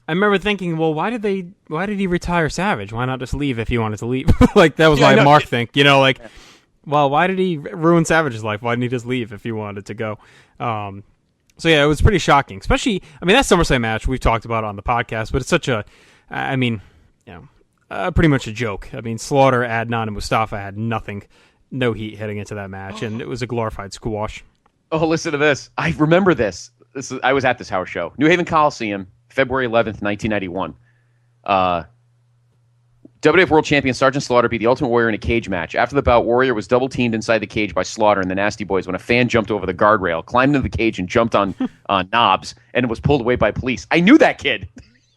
I remember thinking, well, why did he retire Savage? Why not just leave if he wanted to leave? Like that was my Mark think, well, why did he ruin Savage's life? Why didn't he just leave if he wanted to go? So yeah, it was pretty shocking. Especially, that SummerSlam match we've talked about on the podcast, but it's such a, pretty much a joke. Slaughter, Adnan, and Mustafa had no heat heading into that match, and it was a glorified squash. Oh, listen to this. I remember this. I was at this house show, New Haven Coliseum, February 11th, 1991. WWF World Champion Sergeant Slaughter beat the Ultimate Warrior in a cage match. After the bout, Warrior was double-teamed inside the cage by Slaughter and the Nasty Boys when a fan jumped over the guardrail, climbed into the cage, and jumped on knobs, and was pulled away by police. I knew that kid.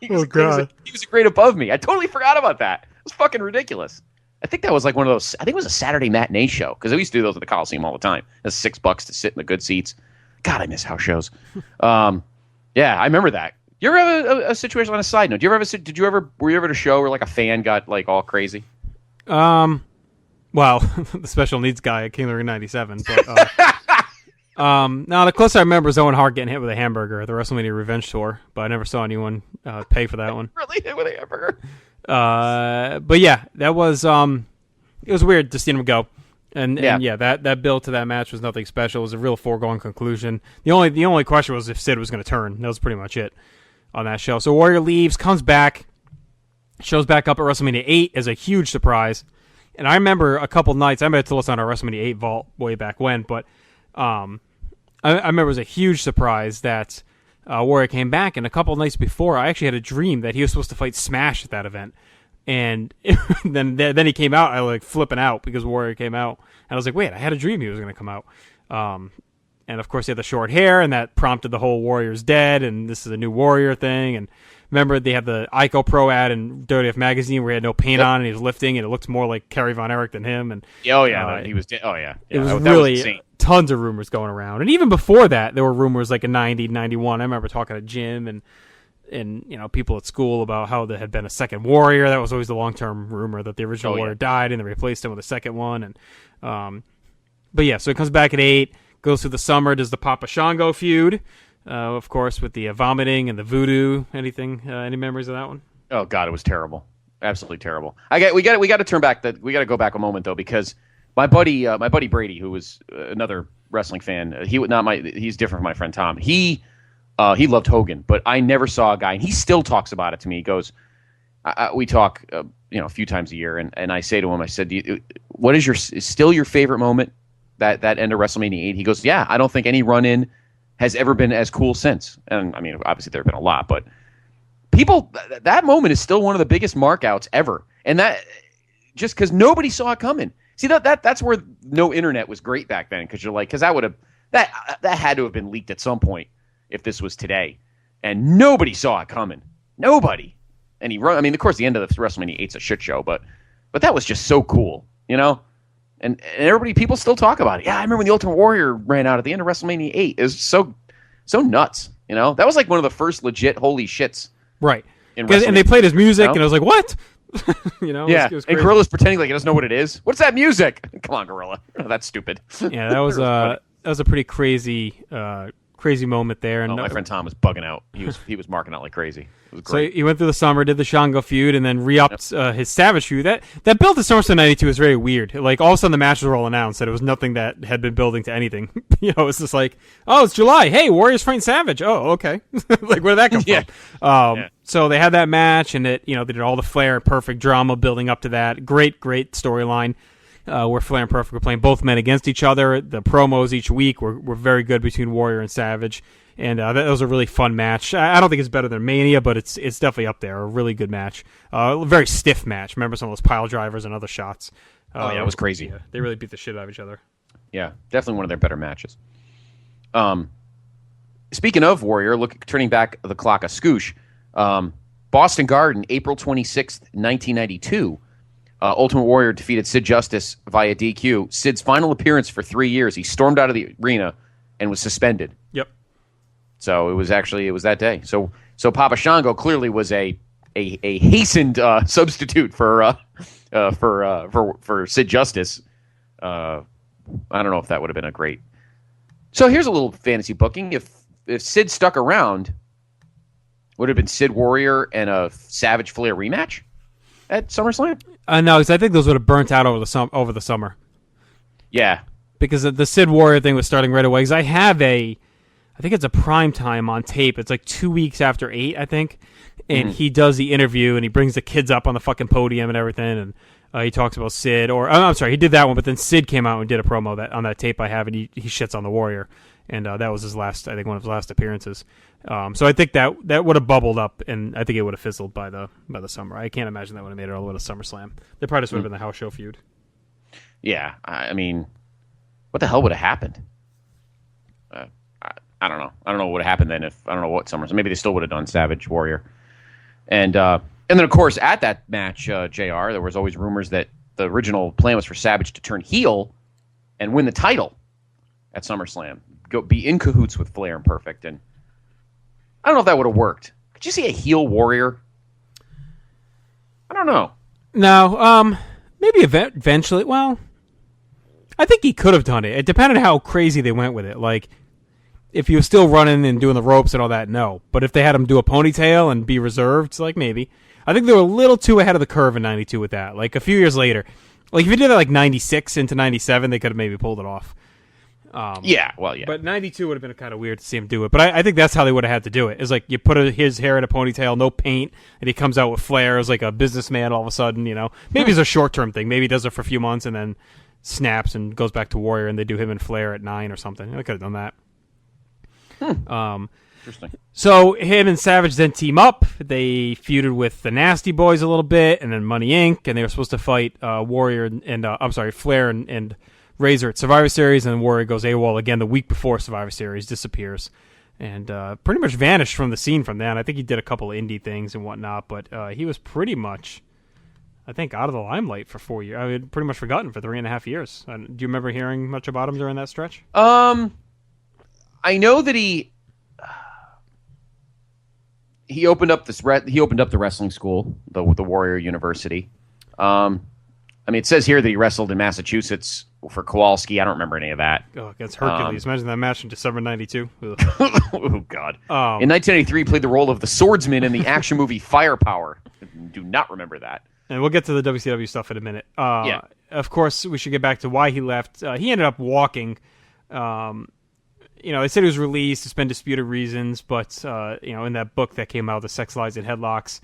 He was a grade above me. I totally forgot about that. It was fucking ridiculous. I think that was like one of those, I think it was a Saturday matinee show, because I used to do those at the Coliseum all the time. That's $6 to sit in the good seats. God, I miss house shows. Yeah, I remember that. You ever have a situation on a side note? Were you ever at a show where like a fan got like all crazy? Well, the special needs guy at King Ring 97, but no, the closest I remember is Owen Hart getting hit with a hamburger at the WrestleMania Revenge Tour, but I never saw anyone pay for that one. Really hit with a hamburger? But yeah, that was it was weird to see him go. And that build to that match was nothing special. It was a real foregone conclusion. The only question was if Sid was going to turn. That was pretty much it on that show. So Warrior leaves, comes back, shows back up at WrestleMania 8 as a huge surprise. And I remember a couple nights, I might have told us on our WrestleMania 8 vault way back when, but I remember it was a huge surprise that Warrior came back. And a couple nights before, I actually had a dream that he was supposed to fight Smash at that event. And then he came out, I was like flipping out because Warrior came out. And I was like, wait, I had a dream he was going to come out. And of course he had the short hair, and that prompted the whole Warrior's dead, and this is a new Warrior thing. And remember they had the Ico Pro ad in WWF Magazine where he had no paint on and he was lifting, and it looked more like Kerry Von Erich than him. And he was dead. Oh yeah. It was really tons of rumors going around. And even before that, there were rumors like in 90, 91. I remember talking to Jim and and people at school about how there had been a second Warrior. That was always the long-term rumor that the original Warrior died and they replaced him with a second one. And but yeah, so it comes back at 8, goes through the summer, does the Papa Shango feud, of course, with the vomiting and the voodoo. Any memories of that one? Oh God, it was terrible, absolutely terrible. We got to turn back. We got to go back a moment though, because my buddy Brady, who was another wrestling fan, he's different from my friend Tom. He loved Hogan, but I never saw a guy, and he still talks about it to me. He goes, we talk, a few times a year, and I say to him, I said, what is still your favorite moment? That end of WrestleMania 8? He goes, yeah, I don't think any run-in has ever been as cool since. And I mean, obviously there have been a lot, but that moment is still one of the biggest markouts ever. And that just because nobody saw it coming. See, that's where no internet was great back then, because that had to have been leaked at some point if this was today. And nobody saw it coming. Nobody. And of course, the end of the WrestleMania 8's a shit show, but that was just so cool, And people still talk about it. Yeah, I remember when the Ultimate Warrior ran out at the end of WrestleMania 8. It was so nuts, That was like one of the first legit holy shits. Right. And they played his music, and I was like, what? Yeah, it was and Gorilla's pretending like he doesn't know what it is. What's that music? Come on, Gorilla. That's stupid. Yeah, that was a pretty crazy moment there. And my friend Tom was bugging out. He was marking out like crazy. It was great. So he went through the summer, did the Shango feud, and then re-upped his Savage feud. That build to SummerSlam 92 was very weird. Like, all of a sudden the matches were all announced, that it was nothing that had been building to anything. It's just like, oh, it's July. Hey, Warriors fighting Savage. Oh, okay. Like, where did that come from? So they had that match, and they did all the Flair and Perfect drama building up to that. Great storyline. Where Flair and Perfect were playing both men against each other. The promos each week were very good between Warrior and Savage, and that was a really fun match. I don't think it's better than Mania, but it's definitely up there. A really good match. A very stiff match. Remember some of those pile drivers and other shots. It was crazy. Yeah, they really beat the shit out of each other. Yeah, definitely one of their better matches. Speaking of Warrior, turning back the clock a scoosh, Boston Garden, April 26th, 1992. Ultimate Warrior defeated Sid Justice via DQ. Sid's final appearance for 3 years. He stormed out of the arena and was suspended. Yep. So it was that day. So Papa Shango clearly was a hastened substitute for Sid Justice. I don't know if that would have been a great. So here's a little fantasy booking. If Sid stuck around, would it have been Sid Warrior and a Savage Flair rematch at SummerSlam? No, because I think those would have burnt out over the summer. Yeah. Because the Sid Warrior thing was starting right away. Because I think it's a prime time on tape. It's like 2 weeks after 8, I think. And he does the interview, and he brings the kids up on the fucking podium and everything, and he talks about Sid. I'm sorry, he did that one, but then Sid came out and did a promo on that tape I have, and he shits on the Warrior. And that was one of his last appearances. So I think that would have bubbled up, and I think it would have fizzled by the summer. I can't imagine that would have made it all the way to SummerSlam. They probably just would have been the house show feud. Yeah, I mean, what the hell would have happened? I don't know. I don't know what would have happened then. I don't know what SummerSlam. Maybe they still would have done Savage Warrior. And then of course at that match, JR, there was always rumors that the original plan was for Savage to turn heel and win the title at SummerSlam. Be in cahoots with Flair and Perfect, and I don't know if that would have worked. Could you see a heel Warrior? I don't know. No, maybe eventually. Well, I think he could have done it. It depended on how crazy they went with it. Like, if he was still running and doing the ropes and all that, no. But if they had him do a ponytail and be reserved, it's like maybe. I think they were a little too ahead of the curve in 92 with that. Like, a few years later. Like, if you did that like 96 into 97, they could have maybe pulled it off. Yeah. But 92 would have been kind of weird to see him do it. But I think that's how they would have had to do it. Is like you put his hair in a ponytail, no paint, and he comes out with flair as like a businessman all of a sudden, Maybe it's a short-term thing. Maybe he does it for a few months and then snaps and goes back to Warrior, and they do him and Flair at 9 or something. They could have done that. Interesting. So him and Savage then team up. They feuded with the Nasty Boys a little bit, and then Money Inc., and they were supposed to fight Warrior and Flair and Razor at Survivor Series, and Warrior goes AWOL again the week before Survivor Series, disappears, and pretty much vanished from the scene from then. I think he did a couple of indie things and whatnot, but he was pretty much, I think, out of the limelight for 4 years. I mean, pretty much forgotten for 3.5 years. Do you remember hearing much about him during that stretch? I know that he opened up the wrestling school, the Warrior University. It says here that he wrestled in Massachusetts for Kowalski. I don't remember any of that. Oh, against Hercules. Imagine that match in December 92. Oh, God. In 1983, he played the role of the swordsman in the action movie Firepower. Do not remember that. And we'll get to the WCW stuff in a minute. Yeah. Of course, we should get back to why he left. He ended up walking. They said he was released. It's been disputed reasons, but in that book that came out, The Sex, Lies, and Headlocks,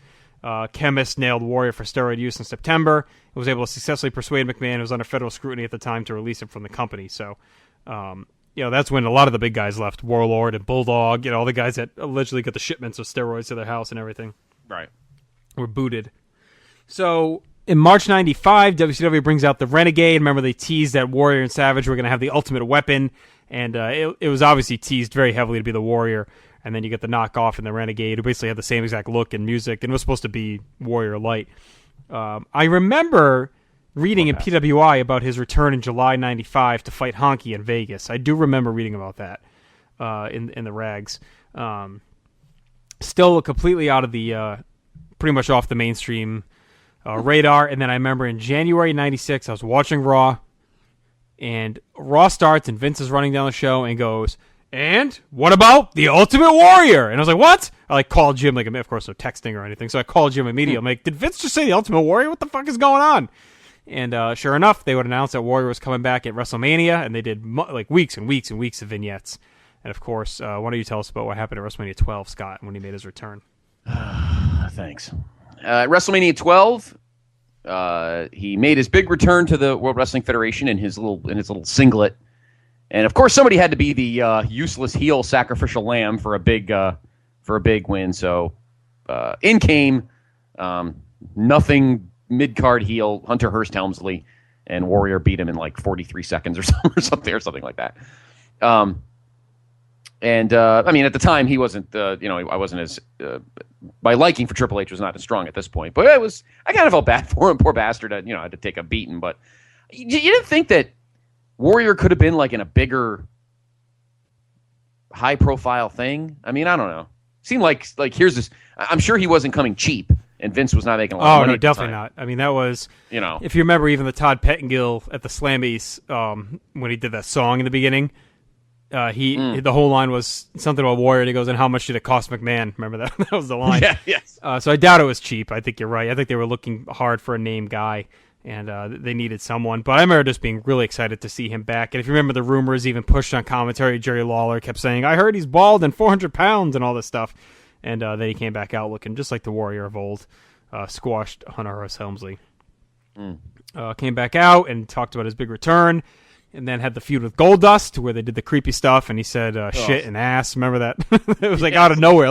Chemist nailed Warrior for steroid use in September. He was able to successfully persuade McMahon, who was under federal scrutiny at the time, to release him from the company. So, that's when a lot of the big guys left. Warlord and Bulldog, all the guys that allegedly got the shipments of steroids to their house and everything. Right. Were booted. So, in March 95, WCW brings out the Renegade. Remember, they teased that Warrior and Savage were going to have the ultimate weapon, and it was obviously teased very heavily to be the Warrior. And then you get the knockoff and the Renegade, who basically had the same exact look and music, and was supposed to be Warrior Light. I remember reading in PWI about his return in July 95 to fight Honky in Vegas. I do remember reading about that in the rags. Still completely out of the, pretty much off the mainstream radar. And then I remember in January 96, I was watching Raw, and Raw starts, and Vince is running down the show and goes, "And what about the Ultimate Warrior?" And I was like, "What?" I called Jim, of course, no texting or anything. So I called Jim immediately. I'm like, "Did Vince just say the Ultimate Warrior? What the fuck is going on?" And sure enough, they would announce that Warrior was coming back at WrestleMania, and they did weeks and weeks and weeks of vignettes. And of course, why don't you tell us about what happened at WrestleMania 12, Scott, when he made his return? Thanks. At WrestleMania 12, he made his big return to the World Wrestling Federation in his little singlet. And of course, somebody had to be the useless heel sacrificial lamb for a big win. So in came nothing mid-card heel Hunter Hearst Helmsley, and Warrior beat him in 43 seconds or something like that. At the time he wasn't I wasn't as my liking for Triple H was not as strong at this point. But I kind of felt bad for him, poor bastard. Had to take a beating. But you didn't think that Warrior could have been in a bigger, high-profile thing. I don't know. Seemed like here's this. I'm sure he wasn't coming cheap, and Vince was not making a lot of money. Oh no, definitely not. That was if you remember even the Todd Pettengill at the Slammies when he did that song in the beginning. The whole line was something about Warrior, and he goes, "And how much did it cost McMahon?" Remember that? That was the line. Yeah, yes. So I doubt it was cheap. I think you're right. I think they were looking hard for a name guy. And they needed someone. But I remember just being really excited to see him back. And if you remember the rumors even pushed on commentary, Jerry Lawler kept saying, "I heard he's bald and 400 pounds," and all this stuff. And then he came back out looking just like the Warrior of old. Squashed Hunter Hearst Helmsley. Came back out and talked about his big return. And then had the feud with Goldust, where they did the creepy stuff, and he said shit and ass. Remember that? It was out of nowhere.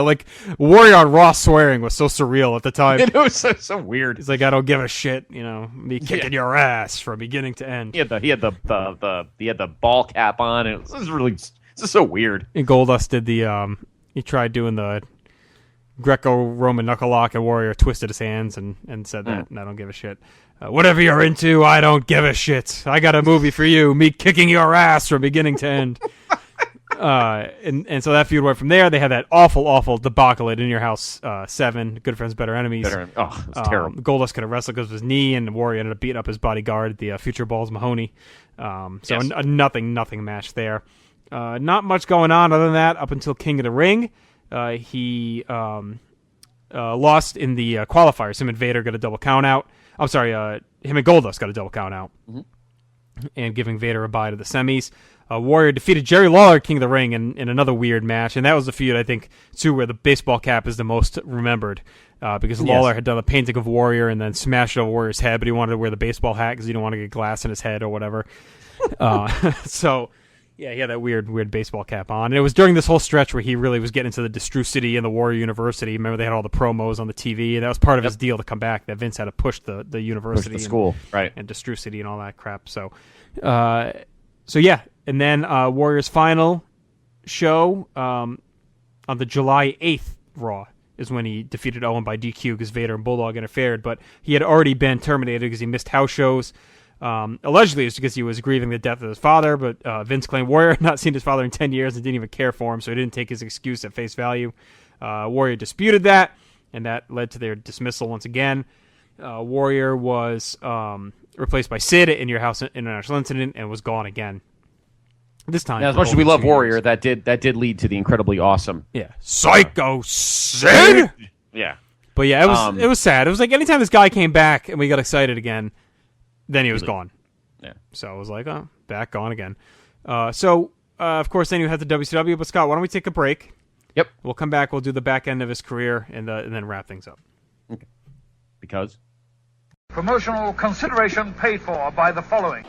Warrior on Raw swearing was so surreal at the time. It was so weird. He's like, "I don't give a shit," me kicking your ass from beginning to end. He had the ball cap on. It was just so weird. And Goldust did he tried doing the Greco-Roman knuckle lock, and Warrior twisted his hands and said that, and I don't give a shit. Whatever you're into, I don't give a shit. I got a movie for you, me kicking your ass from beginning to end. And so that feud went from there. They had that awful debacle at In Your House 7, Good Friends, Better Enemies. It was terrible. Goldust could have wrestled because of his knee, and Warrior ended up beating up his bodyguard, the Future Balls Mahoney. A nothing match there. Not much going on other than that up until King of the Ring. He lost in the qualifiers. Him and Vader got a double count out. I'm sorry, him and Goldust got a double count out. And giving Vader a bye to the semis. Warrior defeated Jerry Lawler, King of the Ring, in another weird match. And that was the feud, I think, too, where the baseball cap is the most remembered. Because Lawler had done a painting of Warrior and then smashed it over Warrior's head, but he wanted to wear the baseball hat because he didn't want to get glass in his head or whatever. Yeah, he had that weird baseball cap on. And it was during this whole stretch where he really was getting into the Destru City and the Warrior University. Remember, they had all the promos on the TV, and that was part of his deal to come back, that Vince had to push the university. Push the school, right. And Destru City and all that crap. So yeah. And then Warrior's final show on the July 8th Raw is when he defeated Owen by DQ because Vader and Bulldog interfered. But he had already been terminated because he missed house shows. Allegedly, it's because he was grieving the death of his father, but Vince claimed Warrior had not seen his father in 10 years and didn't even care for him, so he didn't take his excuse at face value. Warrior disputed that, and that led to their dismissal once again. Warrior was replaced by Sid in Your House International Incident and was gone again. This time, now, as much as we love Warrior, that did lead to the incredibly awesome. Yeah, Psycho Sid. Yeah, but yeah, it was sad. It was like anytime this guy came back and we got excited again, then he was gone. Yeah, so I was like, oh, back, gone again. Of course, then you had the WCW. But Scott, why don't we take a break? Yep. We'll come back. We'll do the back end of his career and then wrap things up. Okay. Because promotional consideration paid for by the following.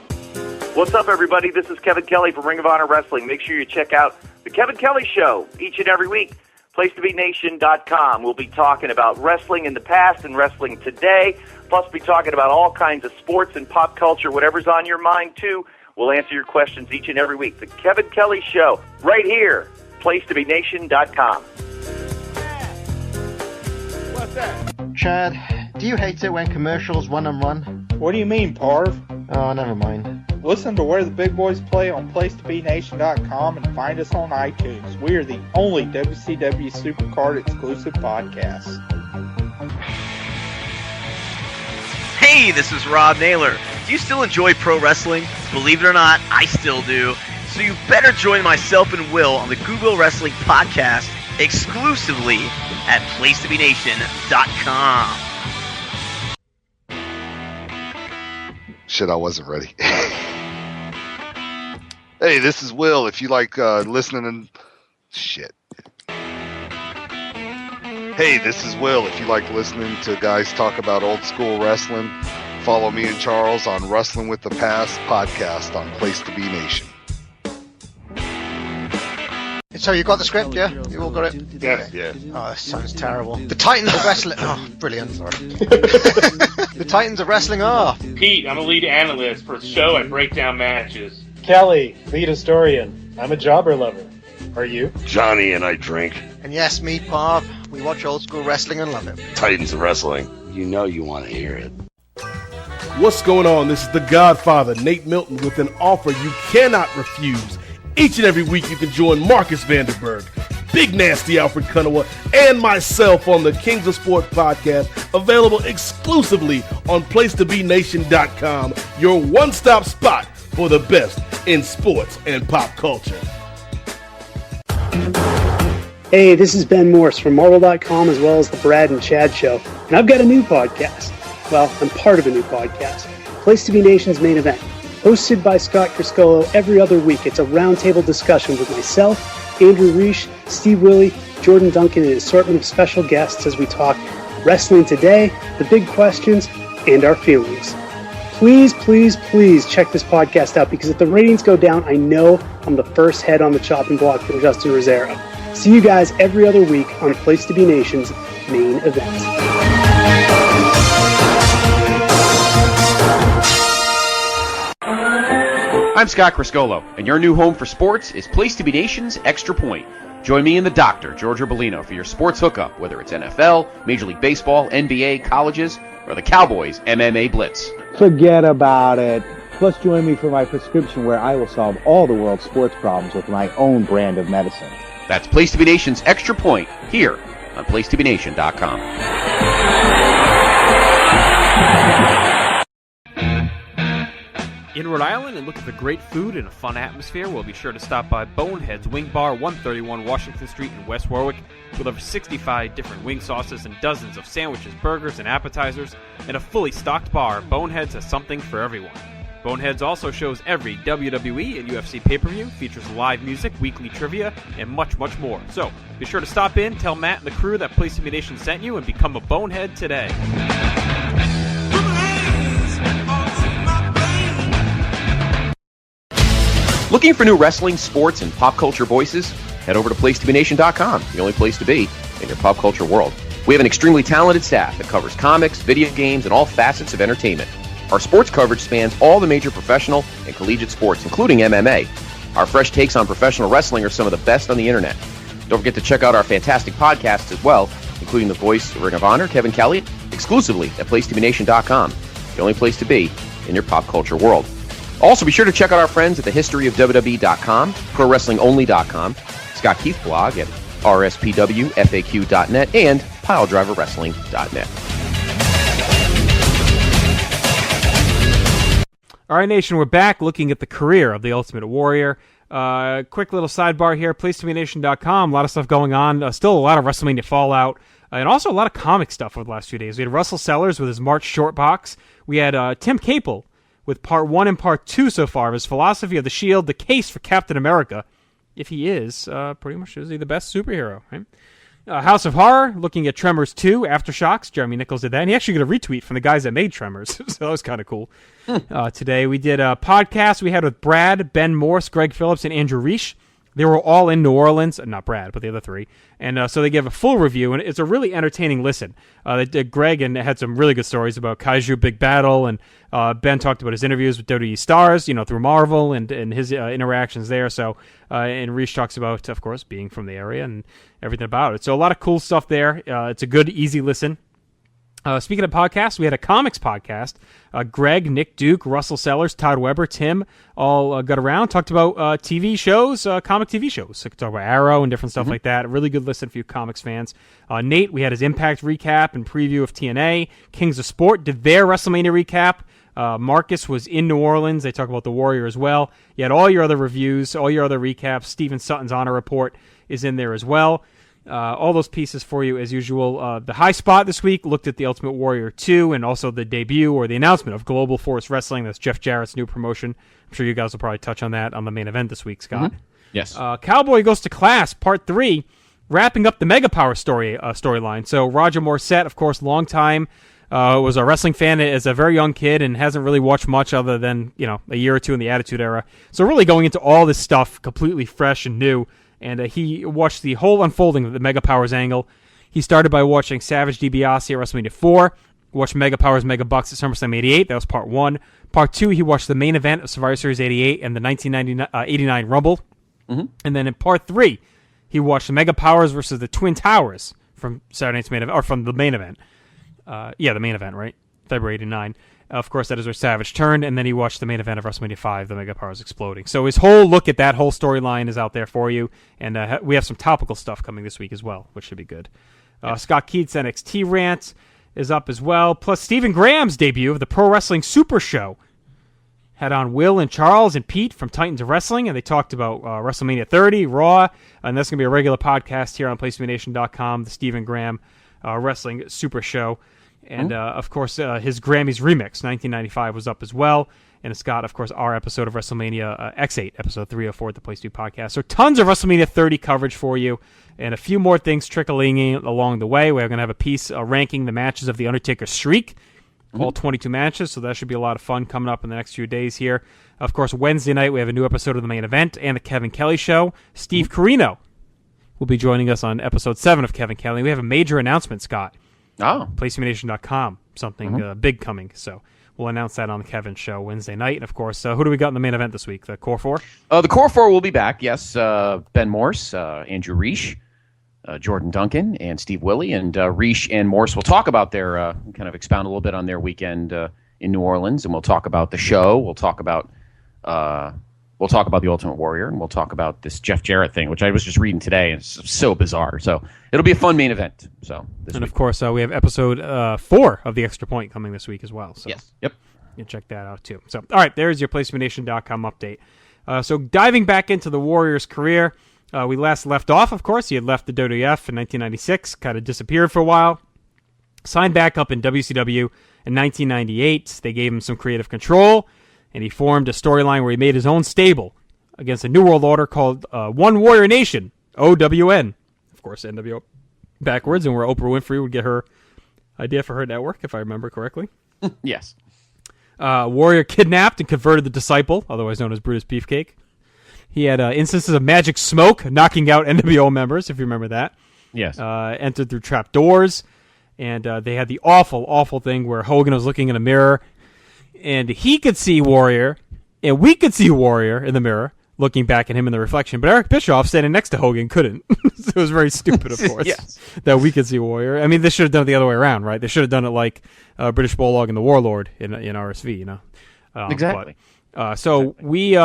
What's up, everybody? This is Kevin Kelly from Ring of Honor Wrestling. Make sure you check out The Kevin Kelly Show each and every week. PlaceToBeNation.com. We'll be talking about wrestling in the past and wrestling today. Plus, be talking about all kinds of sports and pop culture, whatever's on your mind, too. We'll answer your questions each and every week. The Kevin Kelly Show, right here. PlaceToBeNation.com. What's that? Chad, do you hate it when commercials run and run? What do you mean, Parv? Oh, never mind. Listen to Where the Big Boys Play on PlaceToBeNation.com and find us on iTunes. We are the only WCW Supercard exclusive podcast. Hey, this is Rob Naylor. Do you still enjoy pro wrestling? Believe it or not, I still do. So you better join myself and Will on the Google Wrestling Podcast exclusively at PlaceToBeNation.com. Shit, I wasn't ready. Hey, this is Will. If you like listening and... Shit. Hey, this is Will. If you like listening to guys talk about old school wrestling, follow me and Charles on Wrestling with the Past podcast on Place to Be Nation. So you got the script, yeah? You all got it? Yeah. Yeah. Oh, that sounds terrible. The Titans of Wrestling... Oh, brilliant. Sorry. The Titans of Wrestling are... Pete, I'm a lead analyst for the show. I break down matches. Kelly, lead historian. I'm a jobber lover. Are you? Johnny and I drink. And yes, me, Parv. We watch old school wrestling and love it. Titans of Wrestling. You know you want to hear it. What's going on? This is the Godfather, Nate Milton, with an offer you cannot refuse. Each and every week you can join Marcus Vanderberg, Big Nasty Alfred Kunawa, and myself on the Kings of Sport podcast, available exclusively on PlaceToBeNation.com, your one-stop spot for the best in sports and pop culture. Hey, this is Ben Morse from Marvel.com as well as the Brad and Chad Show, and I've got a new podcast. Well, I'm part of a new podcast, Place to Be Nation's Main Event. Hosted by Scott Criscolo every other week, it's a roundtable discussion with myself, Andrew Reich, Steve Willie, Jordan Duncan, and an assortment of special guests as we talk wrestling today, the big questions, and our feelings. Please, please, please check this podcast out because if the ratings go down, I know I'm the first head on the chopping block for Justin Rosero. See you guys every other week on Place to Be Nation's Main Event. I'm Scott Criscolo, and your new home for sports is Place to Be Nation's Extra Point. Join me and the doctor, George Urbalino, for your sports hookup, whether it's NFL, Major League Baseball, NBA, colleges, or the Cowboys MMA Blitz. Forget about it. Plus, join me for my prescription where I will solve all the world's sports problems with my own brand of medicine. That's Place to Be Nation's Extra Point, here on PlaceToBeNation.com. In Rhode Island and look at the great food and a fun atmosphere, we'll be sure to stop by Bonehead's Wing Bar, 131 Washington Street in West Warwick, with over 65 different wing sauces and dozens of sandwiches, burgers, and appetizers. And a fully stocked bar, Bonehead's has something for everyone. Bonehead's also shows every WWE and UFC pay-per-view, features live music, weekly trivia, and much, much more. So, be sure to stop in, tell Matt and the crew that Place to Be Nation sent you, and become a Bonehead today. Looking for new wrestling, sports, and pop culture voices? Head over to PlaceToBeNation.com, the only place to be in your pop culture world. We have an extremely talented staff that covers comics, video games, and all facets of entertainment. Our sports coverage spans all the major professional and collegiate sports, including MMA. Our fresh takes on professional wrestling are some of the best on the internet. Don't forget to check out our fantastic podcasts as well, including the voice of Ring of Honor, Kevin Kelly, exclusively at PlaceToBeNation.com, the only place to be in your pop culture world. Also, be sure to check out our friends at thehistoryofwwe.com, ProWrestlingOnly.com, Scott Keith blog at rspwfaq.net, and piledriverwrestling.net. All right, Nation, we're back looking at the career of the Ultimate Warrior. Quick little sidebar here, PlaceToBeNation.com, a lot of stuff going on. Still a lot of WrestleMania fallout, and also a lot of comic stuff over the last few days. We had Russell Sellers with his March short box. We had Tim Capel with Part 1 and Part 2 so far of his Philosophy of the Shield, the case for Captain America. If he is, pretty much is he the best superhero, right? House of Horror, looking at Tremors 2, Aftershocks. Jeremy Nichols did that, and he actually got a retweet from the guys that made Tremors, so that was kind of cool. Today we did a podcast we had with Brad, Ben Morse, Greg Phillips, and Andrew Reich. They were all in New Orleans, not Brad, but the other three, and so they gave a full review, and it's a really entertaining listen. Greg and had some really good stories about Kaiju Big Battle, and Ben talked about his interviews with WWE stars, through Marvel and his interactions there. So, and Reich talks about, of course, being from the area and everything about it. So a lot of cool stuff there. It's a good, easy listen. Speaking of podcasts, we had a comics podcast. Greg, Nick Duke, Russell Sellers, Todd Weber, Tim all got around, talked about TV shows, comic TV shows. So we could talk about Arrow and different stuff like that. A really good listen for you comics fans. Nate, we had his Impact recap and preview of TNA. Kings of Sport did their WrestleMania recap. Marcus was in New Orleans. They talk about the Warrior as well. You had all your other reviews, all your other recaps. Steven Sutton's Honor Report is in there as well. All those pieces for you as usual. The high spot this week looked at the Ultimate Warrior 2 and also the debut or the announcement of Global Force Wrestling. That's Jeff Jarrett's new promotion. I'm sure you guys will probably touch on that on the main event this week, Scott. Yes. Cowboy Goes to Class, Part 3, wrapping up the Mega Power storyline. So Roger Morissette, of course, long time, was a wrestling fan as a very young kid and hasn't really watched much other than, a year or two in the Attitude Era. So really going into all this stuff completely fresh and new. And he watched the whole unfolding of the Mega Powers angle. He started by watching Savage DiBiase at WrestleMania 4, watched Mega Powers Mega Bucks at SummerSlam 88. That was Part 1. Part 2, he watched the main event of Survivor Series 88 and the 1989 Rumble. And then in Part 3, he watched the Mega Powers versus the Twin Towers from Saturday Night's main event, or from the main event. The main event, right? February 89. Of course, that is where Savage turned, and then he watched the main event of WrestleMania 5, the Mega Powers exploding. So his whole look at that whole storyline is out there for you, and we have some topical stuff coming this week as well, which should be good. Scott Keith's NXT rant is up as well, plus Stephen Graham's debut of the Pro Wrestling Super Show. Had on Will and Charles and Pete from Titans of Wrestling, and they talked about WrestleMania 30, Raw, and that's going to be a regular podcast here on PlaceToBeNation.com, the Stephen Graham Wrestling Super Show. And, of course, his Grammys remix, 1995, was up as well. And it's got, of course, our episode of WrestleMania X8, episode 304 at the Place to Be Podcast. So tons of WrestleMania 30 coverage for you, and a few more things trickling in along the way. We're going to have a piece ranking the matches of The Undertaker's streak, all 22 matches, so that should be a lot of fun coming up in the next few days here. Of course, Wednesday night, we have a new episode of The Main Event and The Kevin Kelly Show. Steve Carino will be joining us on episode 7 of Kevin Kelly. We have a major announcement, Scott. PlaceToBeNation.com, something big coming. So we'll announce that on the Kevin Show Wednesday night. And, of course, who do we got in the main event this week? The Core 4? The Core 4 will be back, yes. Ben Morse, Andrew Reich, Jordan Duncan, and Steve Willie. And Reich and Morse will talk about their, kind of expound a little bit on their weekend in New Orleans. And we'll talk about the show. We'll talk about the Ultimate Warrior, and we'll talk about this Jeff Jarrett thing, which I was just reading today, and it's so bizarre. So it'll be a fun main event. So of course, we have episode 4 of The Extra Point coming this week as well. So yes, yep, you can check that out too. So all right, there's your PlaceToBeNation.com update. So diving back into the Warrior's career, we last left off. Of course, he had left the WWF in 1996, kind of disappeared for a while, signed back up in WCW in 1998. They gave him some creative control, and he formed a storyline where he made his own stable against a New World Order called One Warrior Nation, OWN. Of course, NWO backwards, and where Oprah Winfrey would get her idea for her network, if I remember correctly. Yes. Warrior kidnapped and converted the Disciple, otherwise known as Brutus Beefcake. He had instances of magic smoke knocking out NWO members, if you remember that. Yes. Entered through trap doors, and they had the awful, awful thing where Hogan was looking in a mirror, and he could see Warrior, and we could see Warrior in the mirror, looking back at him in the reflection. But Eric Bischoff, standing next to Hogan, couldn't. So it was very stupid, of course, yes, that we could see Warrior. I mean, they should have done it the other way around, right? They should have done it like British Bulldog and the Warlord in RSV, exactly. So we...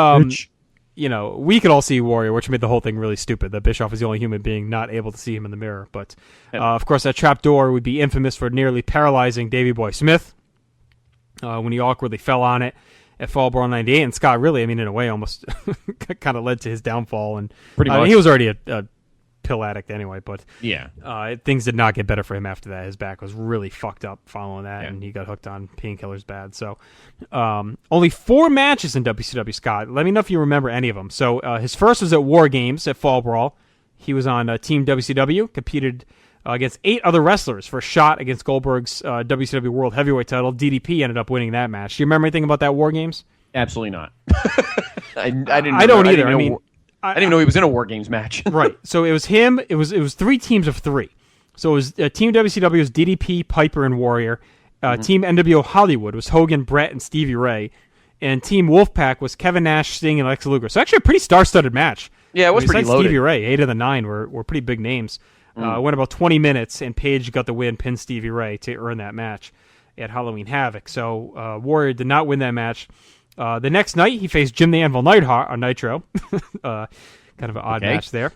we could all see Warrior, which made the whole thing really stupid. That Bischoff is the only human being not able to see him in the mirror. But, of course, that trap door would be infamous for nearly paralyzing Davey Boy Smith when he awkwardly fell on it at Fall Brawl 98. And Scott really, in a way, almost kind of led to his downfall. And pretty much. He was already a pill addict anyway, but yeah, things did not get better for him after that. His back was really fucked up following that, and he got hooked on painkillers bad. So only 4 matches in WCW, Scott. Let me know if you remember any of them. So his first was at War Games at Fall Brawl. He was on Team WCW, competed against 8 other wrestlers for a shot against Goldberg's WCW World Heavyweight title. DDP ended up winning that match. Do you remember anything about that War Games? Absolutely not. I don't either. I didn't even know he was in a War Games match. Right. So it was him. It was 3 teams of 3. So it was Team WCW was DDP, Piper, and Warrior. Team NWO Hollywood was Hogan, Brett, and Stevie Ray. And Team Wolfpack was Kevin Nash, Sting, and Lex Luger. So actually a pretty star-studded match. Yeah, it was pretty loaded. Stevie Ray, 8 of the 9 were pretty big names. Went about 20 minutes, and Page got the win, pinned Stevie Ray to earn that match at Halloween Havoc. So Warrior did not win that match. The next night, he faced Jim the Anvil Neidhart on Nitro. Kind of an odd match there.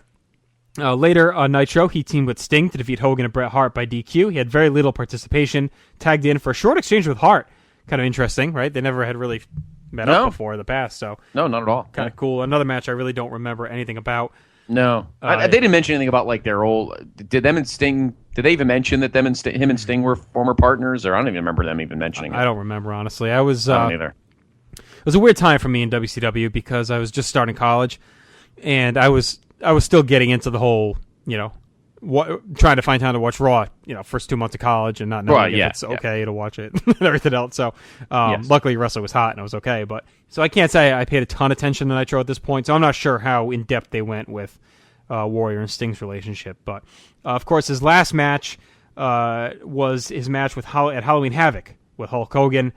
Later on Nitro, he teamed with Sting to defeat Hogan and Bret Hart by DQ. He had very little participation, tagged in for a short exchange with Hart. Kind of interesting, right? They never had really met up before in the past. So no, not at all. Kind of cool. Another match I really don't remember anything about. No. They didn't mention anything about their old... Did they even mention that him and Sting were former partners? Or I don't even remember them even mentioning it. I don't remember, honestly. I don't either. It was a weird time for me in WCW because I was just starting college, and I was still getting into the whole, trying to find time to watch Raw, first 2 months of college and not knowing if it's okay to watch it and everything else. So luckily wrestling was hot and it was okay. But so I can't say I paid a ton of attention to Nitro at this point, so I'm not sure how in-depth they went with Warrior and Sting's relationship. But, of course, his last match was his match at Halloween Havoc with Hulk Hogan.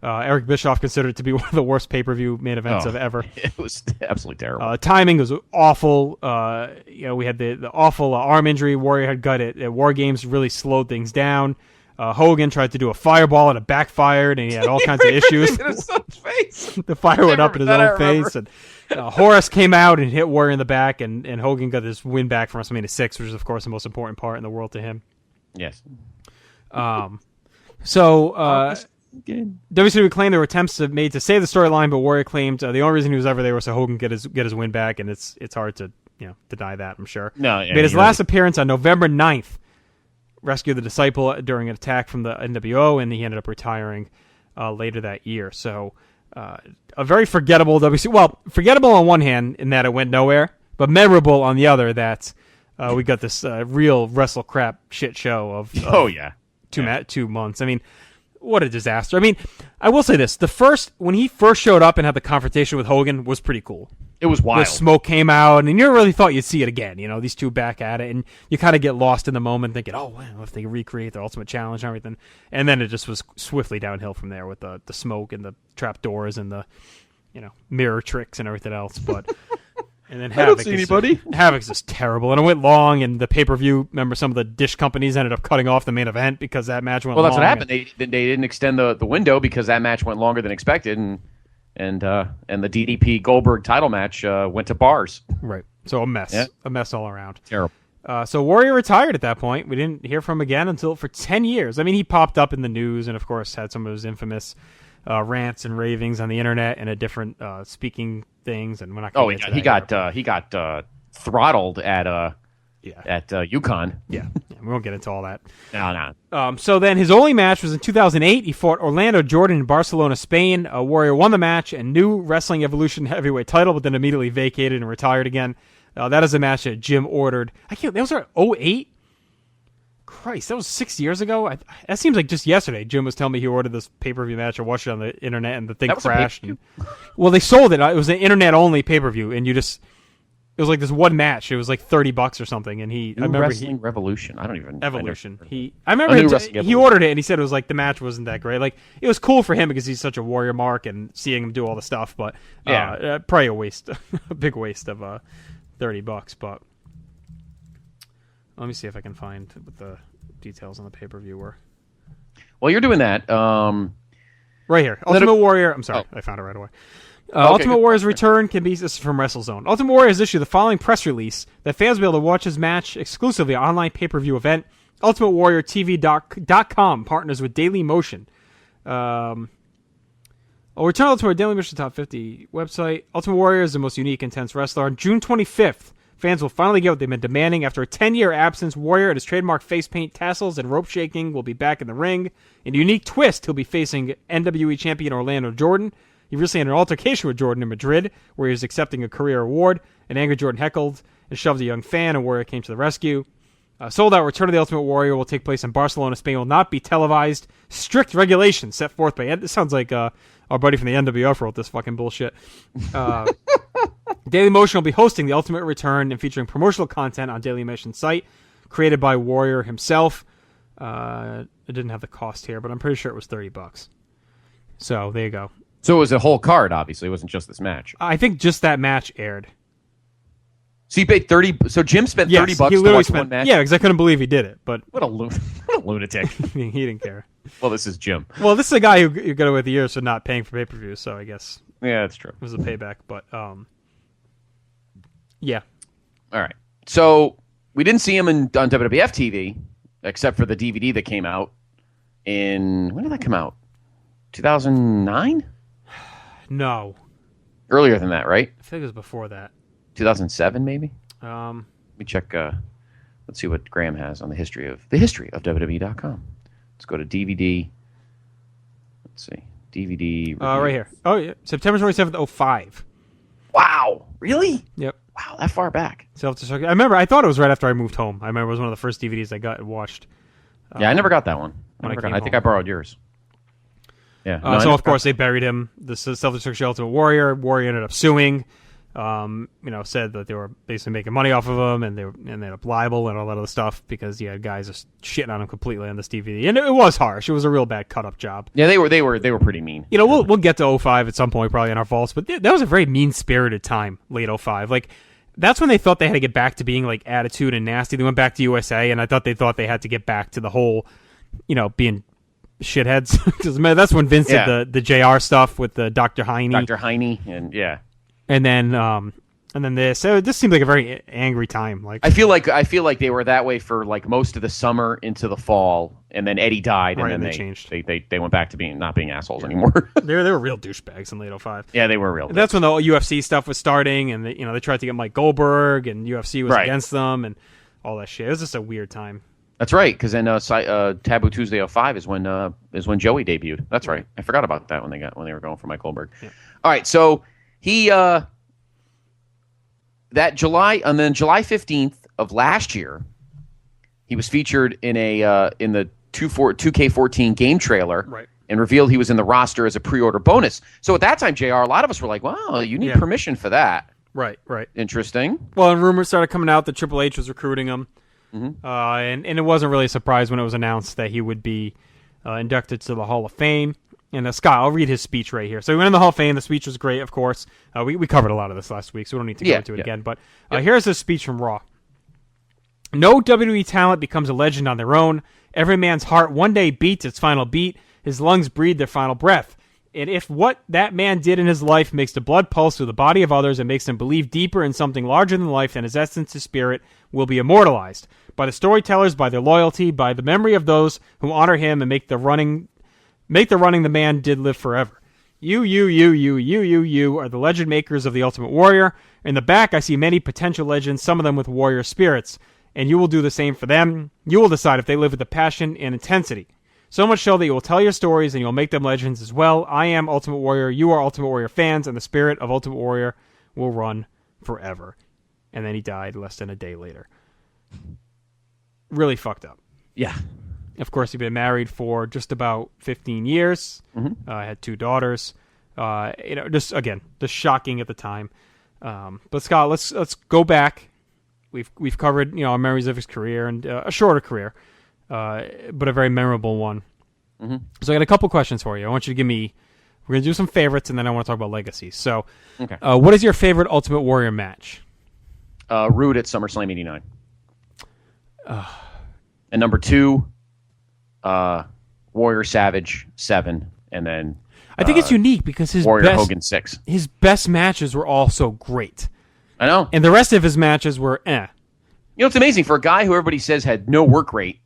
Eric Bischoff considered it to be one of the worst pay-per-view main events of ever. It was absolutely terrible. Timing was awful. We had the awful arm injury Warrior had got at War Games, really slowed things down. Hogan tried to do a fireball and it backfired, and he had all kinds of issues. In his son's face. The fire went up in his own face. And Horace came out and hit Warrior in the back, and Hogan got his win back from WrestleMania 6, which is, of course, the most important part in the world to him. Yes. WCW claimed there were attempts made to save the storyline, but Warrior claimed the only reason he was ever there was so Hogan get his win back, and it's hard to deny that, I'm sure. Made his last appearance on November 9th, rescued the Disciple during an attack from the NWO, and he ended up retiring later that year. So a very forgettable WCW. Well, forgettable on one hand in that it went nowhere, but memorable on the other that we got this real wrestle crap shit show of 2 months. What a disaster. I will say this. When he first showed up and had the confrontation with Hogan was pretty cool. It was wild. The smoke came out, and you never really thought you'd see it again. These two back at it, and you kind of get lost in the moment thinking, oh, wow, if they recreate their Ultimate Challenge and everything. And then it just was swiftly downhill from there with the smoke and the trap doors and the mirror tricks and everything else. But... And then Havoc's just terrible. And it went long, and the pay-per-view, remember some of the dish companies ended up cutting off the main event because that match went long. Well, that's what happened. They didn't extend the window because that match went longer than expected, and the DDP Goldberg title match went to bars. Right. So a mess. Yeah. A mess all around. Terrible. So Warrior retired at that point. We didn't hear from him again for 10 years. He popped up in the news and, of course, had some of his infamous rants and ravings on the internet and at different speaking things, and we're not going to he got throttled at UConn. Yeah, we won't get into all that. No. So then his only match was in 2008. He fought Orlando Jordan in Barcelona, Spain. Warrior won the match and new Wrestling Evolution heavyweight title, but then immediately vacated and retired again. That is a match that Jim ordered. That was 2008. Christ, that was 6 years ago. That seems like just yesterday. Jim was telling me he ordered this pay-per-view match. I watched it on the internet, and the thing crashed. Well, they sold it. It was an internet-only pay-per-view, and it was like this one match. It was like $30 or something, and Wrestling Revolution. I don't even Evolution. I remember he ordered it, and he said it was like the match wasn't that great. Like it was cool for him because he's such a Warrior mark, and seeing him do all the stuff, but probably a waste, a big waste of $30. But let me see if I can find what the details on the pay-per-view were. Well, you're doing that. Right here. Ultimate Warrior. I'm sorry. I found it right away. Ultimate Warrior's return can be, this is from WrestleZone. Ultimate Warrior has issued the following press release that fans will be able to watch his match exclusively on online pay-per-view event. UltimateWarriorTV.com partners with Daily Motion. Return Ultimate Daily Motion Top 50 website. Ultimate Warrior is the most unique, intense wrestler. On June 25th, fans will finally get what they've been demanding. After a 10-year absence, Warrior and his trademark face paint, tassels, and rope shaking will be back in the ring. In a unique twist, he'll be facing NWE champion Orlando Jordan. He recently had an altercation with Jordan in Madrid, where he was accepting a career award. An angry Jordan heckled and shoved a young fan, and Warrior came to the rescue. Sold Out Return of the Ultimate Warrior will take place in Barcelona, Spain. Will not be televised. Strict regulations set forth by... This sounds like our buddy from the NWF wrote this fucking bullshit. Daily Motion will be hosting the Ultimate Return and featuring promotional content on Daily Motion's site, created by Warrior himself. It didn't have the cost here, but I'm pretty sure it was $30. So, there you go. So it was a whole card, obviously. It wasn't just this match. I think just that match aired. So you paid $30. So Jim spent $30 to watch one match. Yeah, because I couldn't believe he did it. But what a lunatic! He didn't care. Well, this is Jim. Well, this is a guy who got away with the years for not paying for pay-per-view. So I guess that's true. It was a payback, but yeah. All right. So we didn't see him on WWF TV except for the DVD that came out when did that come out? 2009? No. Earlier than that, right? I think it was before that. 2007, maybe. Let me check. Let's see what Graham has on the history of WWE.com. Let's go to DVD. Let's see, DVD. Right here. Oh yeah, September 27th, 05. Wow, really? Yep. Wow, that far back. Self-destruct. I remember. I thought it was right after I moved home. I remember it was one of the first DVDs I got and watched. Yeah, I never got that one. I think I borrowed yours. Yeah. So of course they buried him. The Self-Destruction Ultimate Warrior. Warrior ended up suing. Said that they were basically making money off of him, and they ended up liable and all that other stuff because you had guys just shitting on him completely on this DVD, and it was harsh. It was a real bad cut up job. Yeah, they were pretty mean. We'll get to 05 at some point, probably in our vaults, but that was a very mean spirited time, late 05. Like that's when they thought they had to get back to being like Attitude and Nasty. They went back to USA, and I thought they had to get back to the whole, being shitheads because that's when Vince did the JR stuff with the Dr. Heine, and yeah. And then this. So this seemed like a very angry time. Like I feel like they were that way for like most of the summer into the fall, and then Eddie died, and then they changed. They went back to not being assholes anymore. they were real douchebags in late 05. Yeah, they were real. That's when the UFC stuff was starting, and they tried to get Mike Goldberg, and UFC was against them, and all that shit. It was just a weird time. That's right, because then Taboo Tuesday 05 is when Joey debuted. That's right. I forgot about that when they were going for Mike Goldberg. Yeah. All right, so. He July 15th of last year, he was featured in the 2K14 game trailer, and revealed he was in the roster as a pre-order bonus. So at that time, JR, a lot of us were like, "Wow, you need permission for that." Right. Interesting. Well, and rumors started coming out that Triple H was recruiting him, mm-hmm. And it wasn't really a surprise when it was announced that he would be inducted to the Hall of Fame. And Scott, I'll read his speech right here. So he went in the Hall of Fame. The speech was great, of course. We covered a lot of this last week, so we don't need to go into it again. But here's his speech from Raw. No WWE talent becomes a legend on their own. Every man's heart one day beats its final beat. His lungs breathe their final breath. And if what that man did in his life makes the blood pulse through the body of others and makes them believe deeper in something larger than life, then his essence, his spirit, will be immortalized. By the storytellers, by their loyalty, by the memory of those who honor him and make the running the man did live forever. You are the legend makers of the Ultimate Warrior. In the back, I see many potential legends, some of them with warrior spirits, and you will do the same for them. You will decide if they live with the passion and intensity. So much so that you will tell your stories and you'll make them legends as well. I am Ultimate Warrior. You are Ultimate Warrior fans, and the spirit of Ultimate Warrior will run forever. And then he died less than a day later. Really fucked up. Yeah. Of course, he'd been married for just about 15 years. Mm-hmm. Had 2 daughters. Just shocking at the time. But Scott, let's go back. We've covered our memories of his career and a shorter career, but a very memorable one. Mm-hmm. So I got a couple questions for you. I want you to give me. We're gonna do some favorites, and then I want to talk about legacies. So, okay. What is your favorite Ultimate Warrior match? Rude at SummerSlam '89. And number 2. Warrior Savage 7, and then I think it's unique because Warrior Hogan 6. His best matches were all so great. I know. And the rest of his matches were eh. You know, it's amazing for a guy who everybody says had no work rate.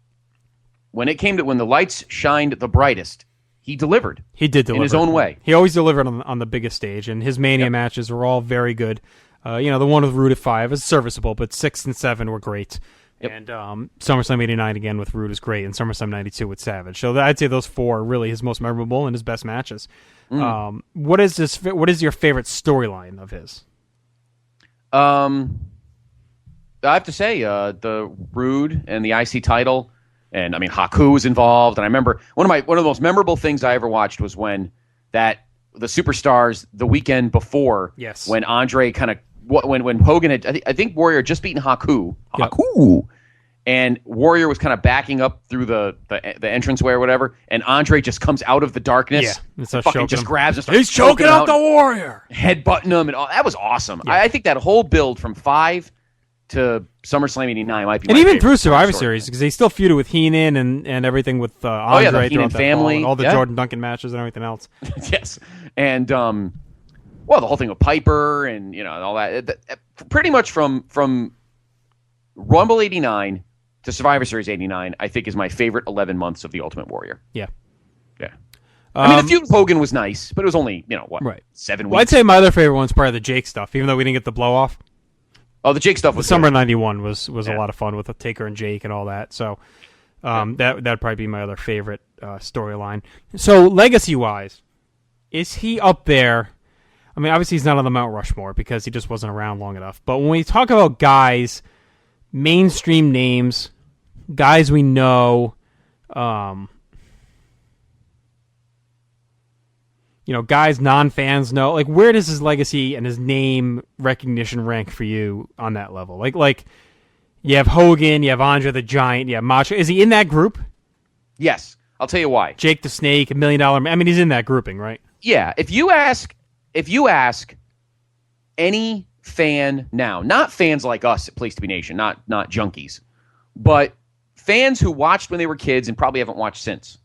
When the lights shined the brightest, he delivered. He did deliver in his own way. He always delivered on the biggest stage, and his Mania matches were all very good. The one with Rude at 5 is serviceable, but 6 and 7 were great. Yep. And SummerSlam 89 again with Rude is great, and SummerSlam 92 with Savage. So I'd say those 4 are really his most memorable and his best matches. What is your favorite storyline of his? I have to say the Rude and the IC title, and I mean Haku was involved. And I remember one of the most memorable things I ever watched was when the Superstars the weekend before, when Andre kind of when Hogan had I think Warrior had just beaten Haku, and Warrior was kind of backing up through the entranceway or whatever, and Andre just comes out of the darkness, fucking just grabs him, he's choking out the Warrior, headbutting him, and all that was awesome. I think that whole build from 5 to SummerSlam 89 might be and my even favorite through Survivor Series, because they still feuded with Heenan and everything with Andre the Heenan family, all the Jordan Duncan matches and everything else. Yes, and the whole thing with Piper and all that. Pretty much from Rumble 89 to Survivor Series 89, I think is my favorite 11 months of the Ultimate Warrior. Yeah. I mean, the feud with Hogan was nice, but it was only 7 weeks. Well, I'd say my other favorite one's probably the Jake stuff, even though we didn't get the blow off. Oh, the Jake stuff was Summer '91 was a lot of fun with the Taker and Jake and all that. So that'd probably be my other favorite storyline. So legacy wise, is he up there? I mean, obviously he's not on the Mount Rushmore because he just wasn't around long enough. But when we talk about guys, mainstream names, guys we know, guys non-fans know, like, where does his legacy and his name recognition rank for you on that level? Like you have Hogan, you have Andre the Giant, you have Macho. Is he in that group? Yes. I'll tell you why. Jake the Snake, $1 Million Man. I mean, he's in that grouping, right? Yeah. If you ask any fan now, not fans like us at Place to Be Nation, not junkies, but fans who watched when they were kids and probably haven't watched since.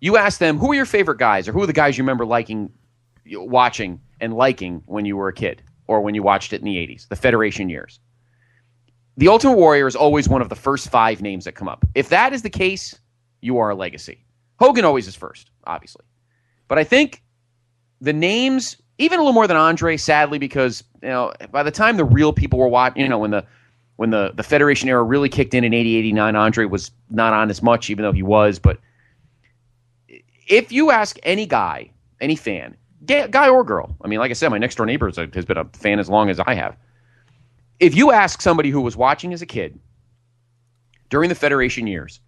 You ask them, who are your favorite guys, or who are the guys you remember watching and liking when you were a kid, or when you watched it in the 80s, the Federation years. The Ultimate Warrior is always one of the first 5 names that come up. If that is the case, you are a legacy. Hogan always is first, obviously. But I think the names, even a little more than Andre, sadly, because by the time the real people were watching, when the Federation era really kicked in 80, 89, Andre was not on as much, even though he was, but if you ask any guy, any fan, guy or girl, I mean, like I said, my next door neighbor has been a fan as long as I have. If you ask somebody who was watching as a kid during the Federation years,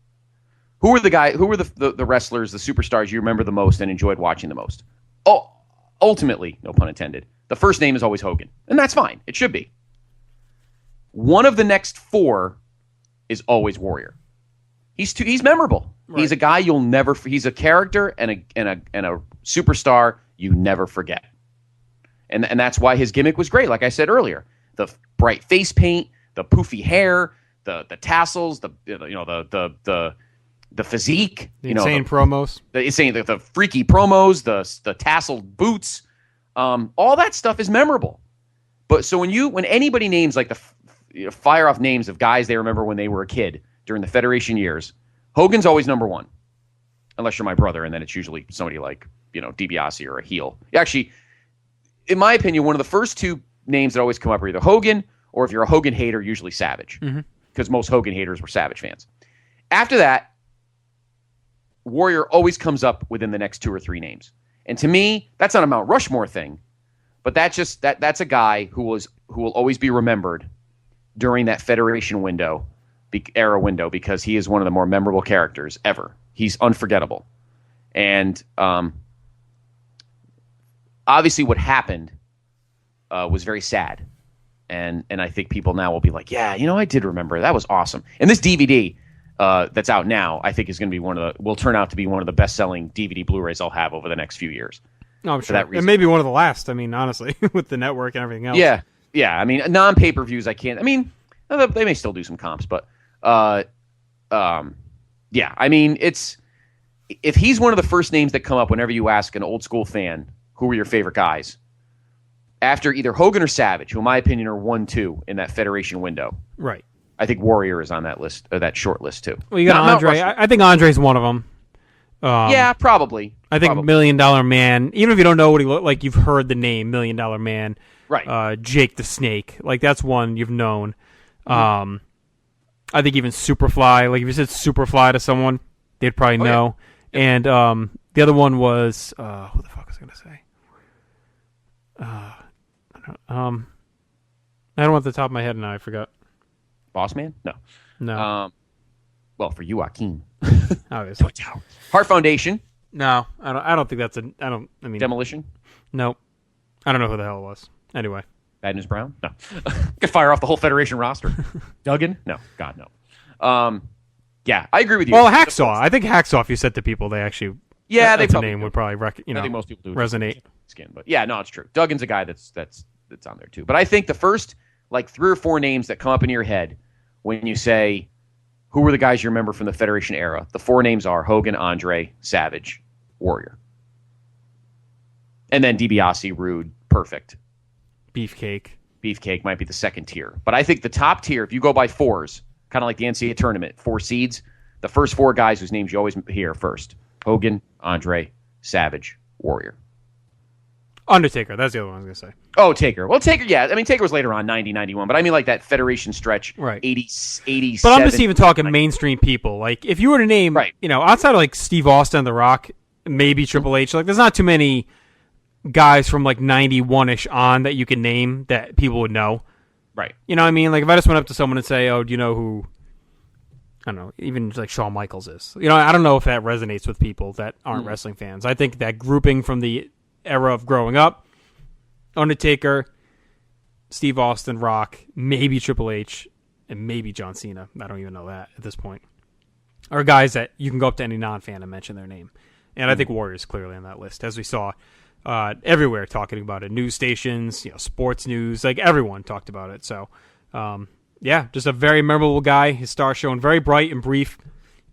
who were the wrestlers, the superstars you remember the most and enjoyed watching the most? Oh, ultimately, no pun intended, the first name is always Hogan, and that's fine. It should be. One of the next 4 is always Warrior. He's memorable. Right. He's a guy you'll never. He's a character and a superstar you never forget. And that's why his gimmick was great. Like I said earlier, the bright face paint, the poofy hair, the tassels, the physique, the insane promos, the freaky promos, the tasseled boots, all that stuff is memorable. But so when anybody names like fire off names of guys they remember when they were a kid during the Federation years, Hogan's always number 1, unless you're my brother, and then it's usually somebody like DiBiase or a heel. Actually, in my opinion, one of the first 2 names that always come up are either Hogan, or if you're a Hogan hater, usually Savage, because most Hogan haters were Savage fans. After that, Warrior always comes up within the next 2 or 3 names, and to me, that's not a Mount Rushmore thing, but that's just that's a guy who will always be remembered during that Federation era window, because he is one of the more memorable characters ever. He's unforgettable. And obviously what happened was very sad. And I think people now will be like, yeah, I did remember. That was awesome. And this DVD that's out now, I think is going to be will turn out to be one of the best-selling DVD Blu-rays I'll have over the next few years. No, I'm sure. And maybe one of the last, I mean, honestly, with the network and everything else. Yeah. Yeah. I mean, non-pay-per-views, I can't. I mean, they may still do some comps, but yeah, I mean, if he's one of the first names that come up whenever you ask an old school fan who were your favorite guys, after either Hogan or Savage, who in my opinion are 1-2 in that Federation window. Right. I think Warrior is on that list, or that short list too. Well, you got Andre. I think Andre's one of them. Yeah, probably. I think $1 Million Man, even if you don't know what he looked like, you've heard the name $1 Million Man. Right. Jake the Snake. Like, that's one you've known. I think even Superfly. Like, if you said Superfly to someone, they'd probably know. Yeah. And the other one was, who the fuck was I going to say? I don't want the top of my head now. I forgot. Boss Man? No. Well, for you, Joaquin. Obviously. Heart Foundation? No, I don't think that's Demolition? No. I don't know who the hell it was. Anyway. Bad News Brown? No. Could fire off the whole Federation roster. Duggan? No. God, no. Yeah, I agree with you. Well, Hacksaw. I think Hacksaw, if you said to people, they actually... Yeah, that's a name would probably I think most people do resonate. Skin, but yeah, no, it's true. Duggan's a guy that's on there too. But I think the first 3 or 4 names that come up in your head when you say who were the guys you remember from the Federation era, the 4 names are Hogan, Andre, Savage, Warrior, and then DiBiase, Rude, Perfect, Beefcake might be the second tier. But I think the top tier, if you go by 4s, kind of like the NCAA tournament, 4 seeds, the first 4 guys whose names you always hear first: Hogan, Andre, Savage, Warrior. Undertaker, that's the other one I was going to say. Oh, Taker. Well, Taker, yeah. I mean, Taker was later on, 90, 91. But I mean, like that Federation stretch, right. 87. But I'm just even talking mainstream people. Like, if you were to name, outside of like Steve Austin, The Rock, maybe Triple H, like there's not too many guys from like 91-ish on that you can name that people would know. Right. You know what I mean? Like, if I just went up to someone and say, oh, do you know who, I don't know, even like Shawn Michaels is. You know, I don't know if that resonates with people that aren't wrestling fans. I think that grouping from the era of growing up, Undertaker, Steve Austin, Rock, maybe Triple H, and maybe John Cena. I don't even know that at this point. Are guys that you can go up to any non-fan and mention their name. And I think Warrior's clearly on that list, as we saw everywhere talking about it. News stations, sports news, like everyone talked about it. So, yeah, just a very memorable guy. His star showing very bright and brief.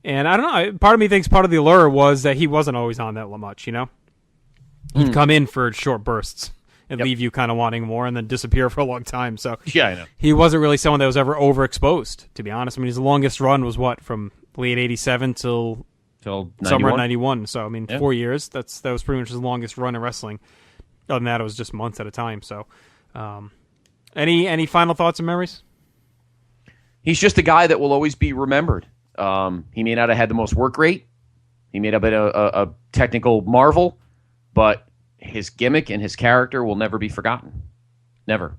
And I don't know, part of me thinks part of the allure was that he wasn't always on that much, He'd come in for short bursts and leave you kind of wanting more and then disappear for a long time. So yeah, I know. He wasn't really someone that was ever overexposed, to be honest. I mean, his longest run was from late 87 till summer of 91. So, I mean, 4 years. That was pretty much his longest run in wrestling. Other than that, it was just months at a time. So, any final thoughts and memories? He's just a guy that will always be remembered. He may not have had the most work rate. He may have been a technical marvel. But his gimmick and his character will never be forgotten. Never.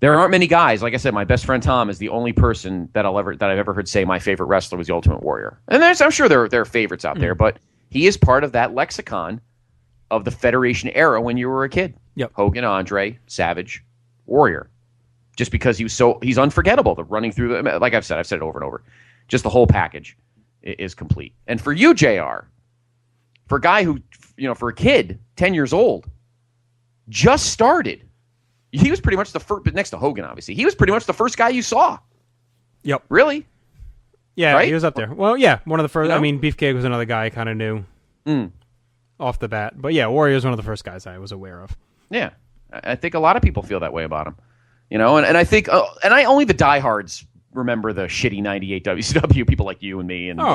There aren't many guys. Like I said, my best friend Tom is the only person that I've ever heard say my favorite wrestler was the Ultimate Warrior. And I'm sure there are favorites out there, but he is part of that lexicon of the Federation era when you were a kid. Yep. Hogan, Andre, Savage, Warrior. Just because he's unforgettable. The running through like I've said it over and over. Just the whole package is complete. And for you, JR, for a guy who, for a kid, 10 years old, just started, he was pretty much the first, next to Hogan, obviously, he was pretty much the first guy you saw. Yep. Really? Yeah, right? He was up there. Well, yeah, one of the first. I mean, Beefcake was another guy I kind of knew off the bat. But yeah, Warrior was one of the first guys I was aware of. Yeah. I think a lot of people feel that way about him. And I think, only the diehards remember the shitty 98 WCW, people like you and me. And right.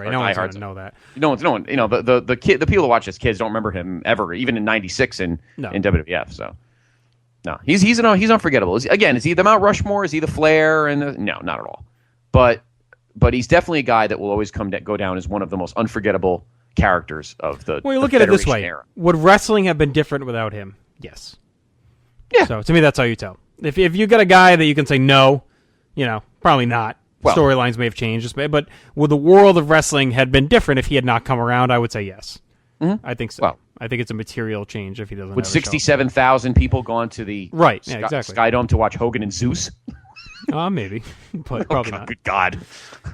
No one's going to know that. No one, the people that watch as kids don't remember him ever, even in 96 in WWF. So, no, he's unforgettable. Is he the Mount Rushmore? Is he the Flair? No, not at all. But he's definitely a guy that will always go down as one of the most unforgettable characters of the Well, you look at it this way. Era. Would wrestling have been different without him? Yes. Yeah. So, to me, that's how you tell. If you got a guy that you can say no, probably not. Well, storylines may have changed, but would the world of wrestling had been different if he had not come around? I would say yes. Mm-hmm. I think so. Well, I think it's a material change if he doesn't. Would 67,000 people gone to the Sky Dome to watch Hogan and Zeus? Maybe, but probably not. Good God.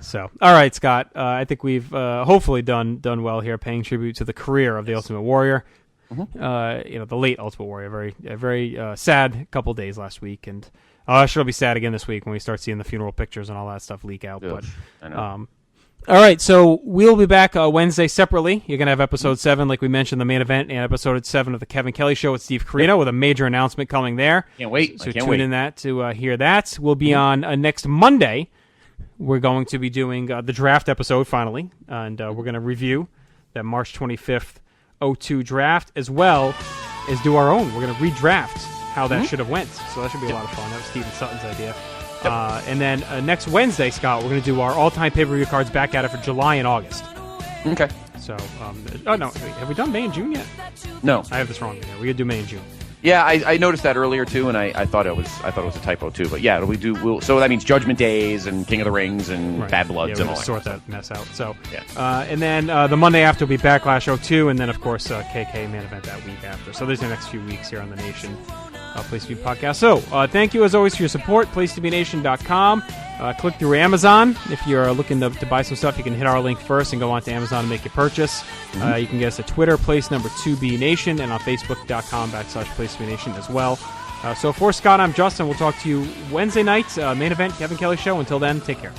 So, all right, Scott. I think we've hopefully done well here, paying tribute to the career of the Ultimate Warrior. Mm-hmm. The late Ultimate Warrior. Very sad couple days last week, and sure it'll be sad again this week when we start seeing the funeral pictures and all that stuff leak out. Ugh, but I know. All right, so we'll be back Wednesday separately. You're going to have episode 7, like we mentioned, the main event, and episode 7 of the Kevin Kelly Show with Steve Carino with a major announcement coming there. Can't wait. So tune in that to hear that. We'll be on next Monday. We're going to be doing the draft episode finally, and we're going to review that March 25th 02 draft, as well as do our own. We're going to redraft how that should have went. So that should be a lot of fun. That was Steven Sutton's idea. And then next Wednesday, Scott, we're going to do our all-time pay-per-view cards back at it for July and August. Okay. So, no, wait, have we done May and June yet? No. I have this wrong here. We're going to do May and June. Yeah, I noticed that earlier too, and I thought it was a typo too. But yeah, so that means Judgment Days and King of the Rings and Bad Bloods and all that. Sort that mess out. So and then the Monday after will be Backlash 02, and then of course KK main event that week after. So there's the next few weeks here on the Nation Place to Be Podcast. So thank you as always for your support. PlaceToBeNation.com. Click through Amazon. If you're looking to buy some stuff, you can hit our link first and go on to Amazon and make your purchase. You can get us at Twitter, place2BNation, and on Facebook.com/place2BNation as well. So for Scott, I'm Justin. We'll talk to you Wednesday night, main event, Kevin Kelly Show. Until then, take care.